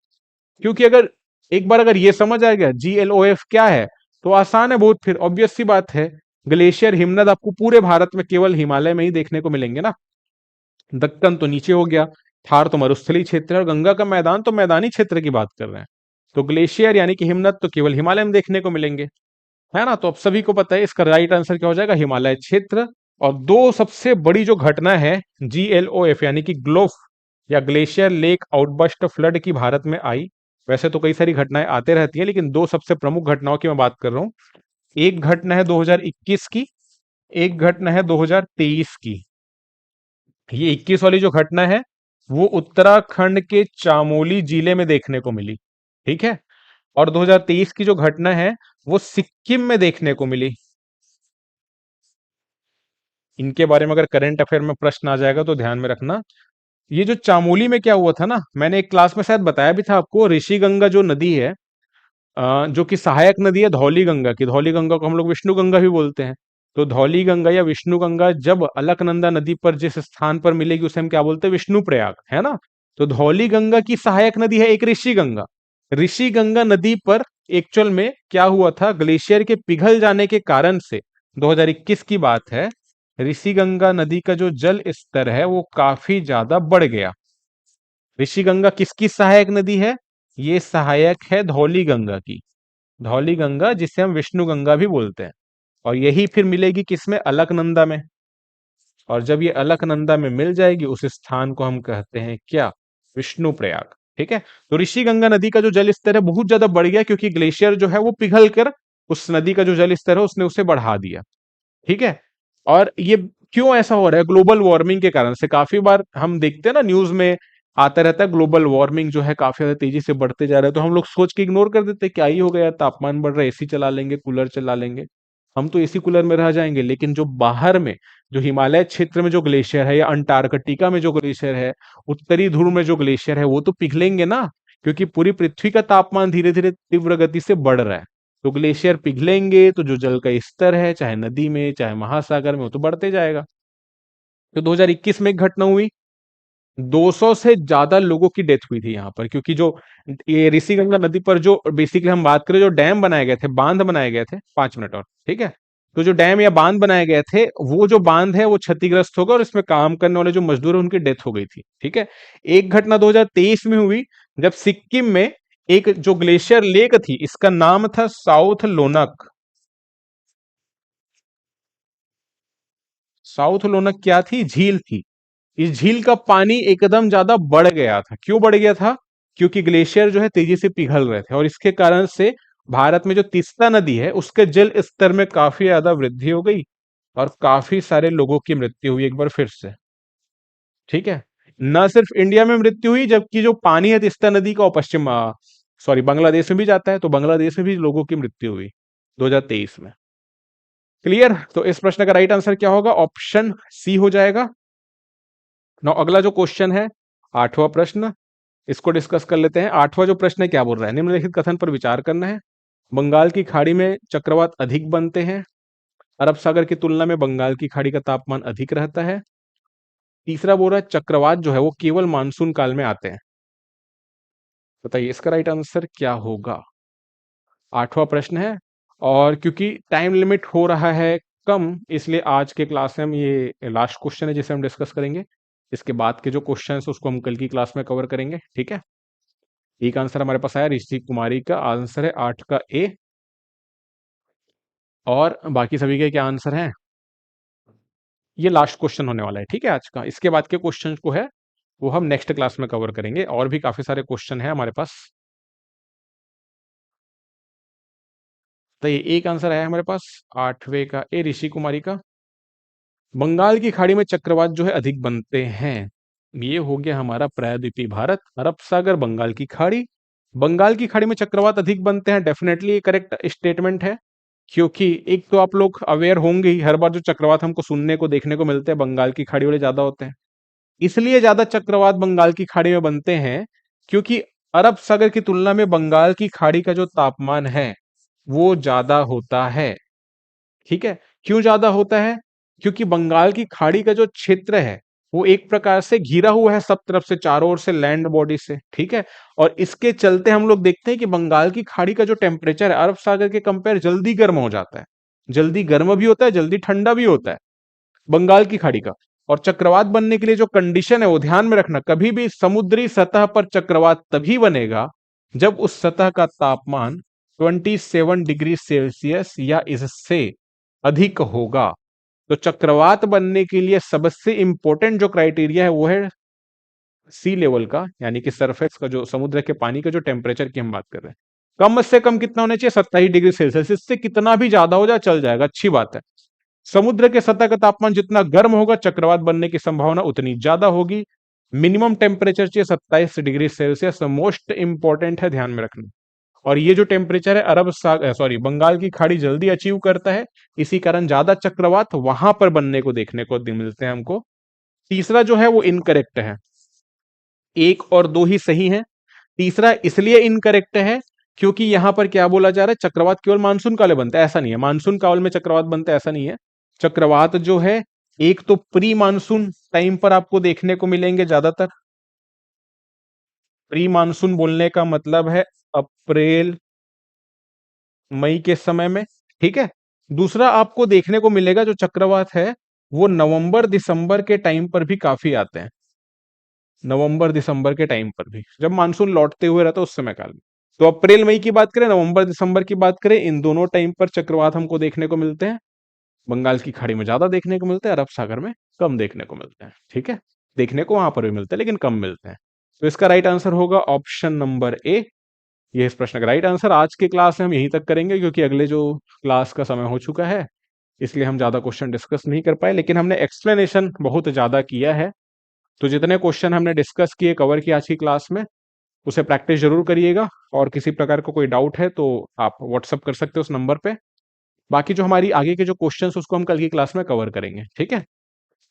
क्योंकि अगर एक बार अगर ये समझ आ गया GLOF क्या है, तो आसान है बहुत, फिर ऑब्वियस सी बात है, ग्लेशियर हिमनद आपको पूरे भारत में केवल हिमालय में ही देखने को मिलेंगे ना। दक्कन तो नीचे हो गया, थार तो मरुस्थलीय क्षेत्र है, और गंगा का मैदान तो मैदानी क्षेत्र की बात कर रहे हैं। तो ग्लेशियर यानी कि हिमनद तो केवल हिमालय में देखने को मिलेंगे, है ना। तो अब सभी को पता है इसका राइट आंसर क्या हो जाएगा, हिमालय क्षेत्र। और दो सबसे बड़ी जो घटना है GLOF यानी कि ग्लोफ या ग्लेशियर लेक आउटबर्स्ट फ्लड की भारत में आई। वैसे तो कई सारी घटनाएं आते रहती है, लेकिन दो सबसे प्रमुख घटनाओं की मैं बात कर रहा हूं। एक घटना है 2021 की, एक घटना है 2023 की। ये 21 वाली जो घटना है वो उत्तराखंड के चामोली जिले में देखने को मिली, ठीक है। और 2023 की जो घटना है वो सिक्किम में देखने को मिली। इनके बारे में अगर करंट अफेयर में प्रश्न आ जाएगा तो ध्यान में रखना। ये जो चामोली में क्या हुआ था ना, मैंने एक क्लास में शायद बताया भी था आपको, ऋषि गंगा जो नदी है, जो कि सहायक नदी है धौली गंगा की, धौली गंगा को हम लोग विष्णु गंगा भी बोलते हैं। तो धौली गंगा या विष्णु गंगा जब अलकनंदा नदी पर जिस स्थान पर मिलेगी उसे हम क्या बोलते हैं, विष्णु प्रयाग, है ना। तो धौली गंगा की सहायक नदी है एक ऋषि गंगा। ऋषि गंगा नदी पर एक्चुअल में क्या हुआ था, ग्लेशियर के पिघल जाने के कारण से 2021 की बात है, ऋषि गंगा नदी का जो जल स्तर है वो काफी ज्यादा बढ़ गया। ऋषि गंगा किसकी सहायक नदी है, ये सहायक है धौली गंगा की, धौली गंगा जिसे हम विष्णु गंगा भी बोलते हैं। और यही फिर मिलेगी किसमें, अलकनंदा में। और जब ये अलकनंदा में मिल जाएगी उस स्थान को हम कहते हैं क्या, विष्णु प्रयाग, ठीक है। तो ऋषि गंगा नदी का जो जल स्तर है बहुत ज्यादा बढ़ गया, क्योंकि ग्लेशियर जो है वो पिघल कर उस नदी का जो जल स्तर है उसने उसे बढ़ा दिया, ठीक है। और ये क्यों ऐसा हो रहा है, ग्लोबल वार्मिंग के कारण से। काफी बार हम देखते हैं ना न्यूज में आता रहता है, ग्लोबल वार्मिंग जो है काफी ज्यादा तेजी से बढ़ते जा रहा है, तो हम लोग सोच के इग्नोर कर देते हैं क्या ही हो गया, तापमान बढ़ रहा है, एसी चला लेंगे, कूलर चला लेंगे, हम तो एसी कूलर में रह जाएंगे। लेकिन जो बाहर में, जो हिमालय क्षेत्र में जो ग्लेशियर है, या अंटार्कटिका में जो ग्लेशियर है, उत्तरी ध्रुव में जो ग्लेशियर है, वो तो पिघलेंगे ना, क्योंकि पूरी पृथ्वी का तापमान धीरे धीरे तीव्र गति से बढ़ रहा है। तो ग्लेशियर पिघलेंगे तो जो जल का स्तर है, चाहे नदी में चाहे महासागर में, वो तो बढ़ते जाएगा। तो 2021 में एक घटना हुई, 200 से ज्यादा लोगों की डेथ हुई थी यहाँ पर, क्योंकि जो ये ऋषिगंगा नदी पर जो बेसिकली हम बात करें, जो डैम बनाए गए थे, बांध बनाए गए थे, 5 मिनट और, ठीक है। तो जो डैम या बांध बनाए गए थे, वो जो बांध है वो क्षतिग्रस्त होगा और इसमें काम करने वाले जो मजदूर है उनकी डेथ हो गई थी, ठीक है। एक घटना 2023 में हुई, जब सिक्किम में एक जो ग्लेशियर लेक थी, इसका नाम था साउथ लोनक। साउथ लोनक क्या थी, झील थी। इस झील का पानी एकदम ज्यादा बढ़ गया था। क्यों बढ़ गया था, क्योंकि ग्लेशियर जो है तेजी से पिघल रहे थे, और इसके कारण से भारत में जो तीस्ता नदी है उसके जल स्तर में काफी ज्यादा वृद्धि हो गई, और काफी सारे लोगों की मृत्यु हुई एक बार फिर से, ठीक है। न सिर्फ इंडिया में मृत्यु हुई, जबकि जो पानी है तीस्ता नदी का, पश्चिम सॉरी बांग्लादेश में भी जाता है, तो बांग्लादेश में भी लोगों की मृत्यु हुई 2023 में। क्लियर। तो इस प्रश्न का राइट आंसर क्या होगा, ऑप्शन सी हो जाएगा। नाउ अगला जो क्वेश्चन है, 8वां प्रश्न, इसको डिस्कस कर लेते हैं। 8वां जो प्रश्न है क्या बोल रहा है, निम्नलिखित कथन पर विचार करना है। बंगाल की खाड़ी में चक्रवात अधिक बनते हैं, अरब सागर की तुलना में बंगाल की खाड़ी का तापमान अधिक रहता है। तीसरा बोल रहा है चक्रवात जो है वो केवल मानसून काल में आते हैं। बताइए इसका राइट आंसर क्या होगा। 8वां प्रश्न है, और क्योंकि टाइम लिमिट हो रहा है कम, इसलिए आज के क्लास में हम ये लास्ट क्वेश्चन है जिसे हम डिस्कस करेंगे। इसके बाद के जो क्वेश्चन है उसको हम कल की क्लास में कवर करेंगे, ठीक है। एक आंसर हमारे पास आया ऋषि कुमारी का, आंसर है 8 का ए। और बाकी सभी के क्या आंसर हैं, ये लास्ट क्वेश्चन होने वाला है, ठीक है आज का। इसके बाद के क्वेश्चन को है वो हम नेक्स्ट क्लास में कवर करेंगे, और भी काफी सारे क्वेश्चन है हमारे पास। तो ये एक आंसर आया हमारे पास 8वें का ए, ऋषि कुमारी का। बंगाल की खाड़ी में चक्रवात जो है अधिक बनते हैं, ये हो गया हमारा प्रायद्वीपीय भारत, अरब सागर, बंगाल की खाड़ी। बंगाल की खाड़ी में चक्रवात अधिक बनते हैं, डेफिनेटली ये करेक्ट स्टेटमेंट है। क्योंकि एक तो आप लोग अवेयर होंगे ही, हर बार जो चक्रवात हमको सुनने को देखने को मिलते हैं बंगाल की खाड़ी वाले ज्यादा होते हैं। इसलिए ज्यादा चक्रवात बंगाल की खाड़ी में बनते हैं, क्योंकि अरब सागर की तुलना में बंगाल की खाड़ी का जो तापमान है वो ज्यादा होता है, ठीक है। क्यों ज्यादा होता है, क्योंकि बंगाल की खाड़ी का जो क्षेत्र है वो एक प्रकार से घिरा हुआ है सब तरफ से, चारों ओर से लैंड बॉडी से, ठीक है। और इसके चलते हम लोग देखते हैं कि बंगाल की खाड़ी का जो टेम्परेचर है अरब सागर के कंपेयर जल्दी गर्म हो जाता है, जल्दी गर्म भी होता है, जल्दी ठंडा भी होता है बंगाल की खाड़ी का। और चक्रवात बनने के लिए जो कंडीशन है वो ध्यान में रखना, कभी भी समुद्री सतह पर चक्रवात तभी बनेगा जब उस सतह का तापमान 27 डिग्री सेल्सियस या इससे अधिक होगा तो चक्रवात बनने के लिए सबसे इंपॉर्टेंट जो क्राइटेरिया है वो है सी लेवल का, यानी कि सरफेस का, जो समुद्र के पानी का जो टेम्परेचर की हम बात कर रहे हैं, कम से कम कितना होना चाहिए? 27 डिग्री सेल्सियस। इससे कितना भी ज्यादा हो जाए चल जाएगा, अच्छी बात है। समुद्र के सतह का तापमान जितना गर्म होगा चक्रवात बनने की संभावना उतनी ज्यादा होगी। मिनिमम टेम्परेचर चाहिए 27 डिग्री सेल्सियस, मोस्ट इंपॉर्टेंट है, ध्यान में रखना। और ये जो टेम्परेचर है अरब सागर सॉरी बंगाल की खाड़ी जल्दी अचीव करता है, इसी कारण ज्यादा चक्रवात वहां पर बनने को देखने को मिलते हैं हमको। तीसरा जो है वो इनकरेक्ट है, एक और दो ही सही है। तीसरा इसलिए इनकरेक्ट है क्योंकि यहां पर क्या बोला जा रहा है, चक्रवात केवल मानसून काल में बनता है, ऐसा नहीं है। मानसून काल में चक्रवात बनता है ऐसा नहीं है। चक्रवात जो है एक तो प्री मानसून टाइम पर आपको देखने को मिलेंगे ज्यादातर। प्री मानसून बोलने का मतलब है अप्रैल मई के समय में, ठीक है। दूसरा आपको देखने को मिलेगा जो चक्रवात है वो नवंबर दिसंबर के टाइम पर भी काफी आते हैं। नवंबर दिसंबर के टाइम पर भी, जब मानसून लौटते हुए रहता है उस समय काल में। तो अप्रैल मई की बात करें, नवंबर दिसंबर की बात करें, इन दोनों टाइम पर चक्रवात हमको देखने को मिलते हैं। बंगाल की खाड़ी में ज्यादा देखने को मिलते हैं, अरब सागर में कम देखने को मिलते हैं, ठीक है। देखने को वहां पर भी मिलते हैं लेकिन कम मिलते हैं। तो इसका राइट आंसर होगा ऑप्शन नंबर ए। ये इस प्रश्न का राइट आंसर। आज के क्लास में हम यहीं तक करेंगे क्योंकि अगले जो क्लास का समय हो चुका है, इसलिए हम ज्यादा क्वेश्चन डिस्कस नहीं कर पाए, लेकिन हमने एक्सप्लेनेशन बहुत ज्यादा किया है। तो जितने क्वेश्चन हमने डिस्कस किए, कवर किया आज की क्लास में, उसे प्रैक्टिस जरूर करिएगा। और किसी प्रकार का कोई डाउट है तो आप व्हाट्सअप कर सकते हो उस नंबर पे। बाकी जो हमारी आगे के जो क्वेश्चंस उसको हम कल की क्लास में कवर करेंगे, ठीक है।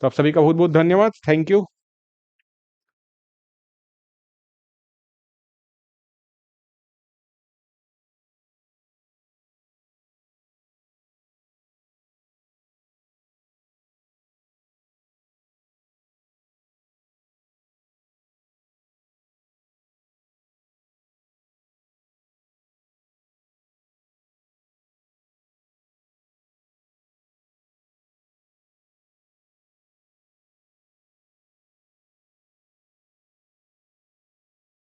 तो आप सभी का बहुत बहुत धन्यवाद, थैंक यू।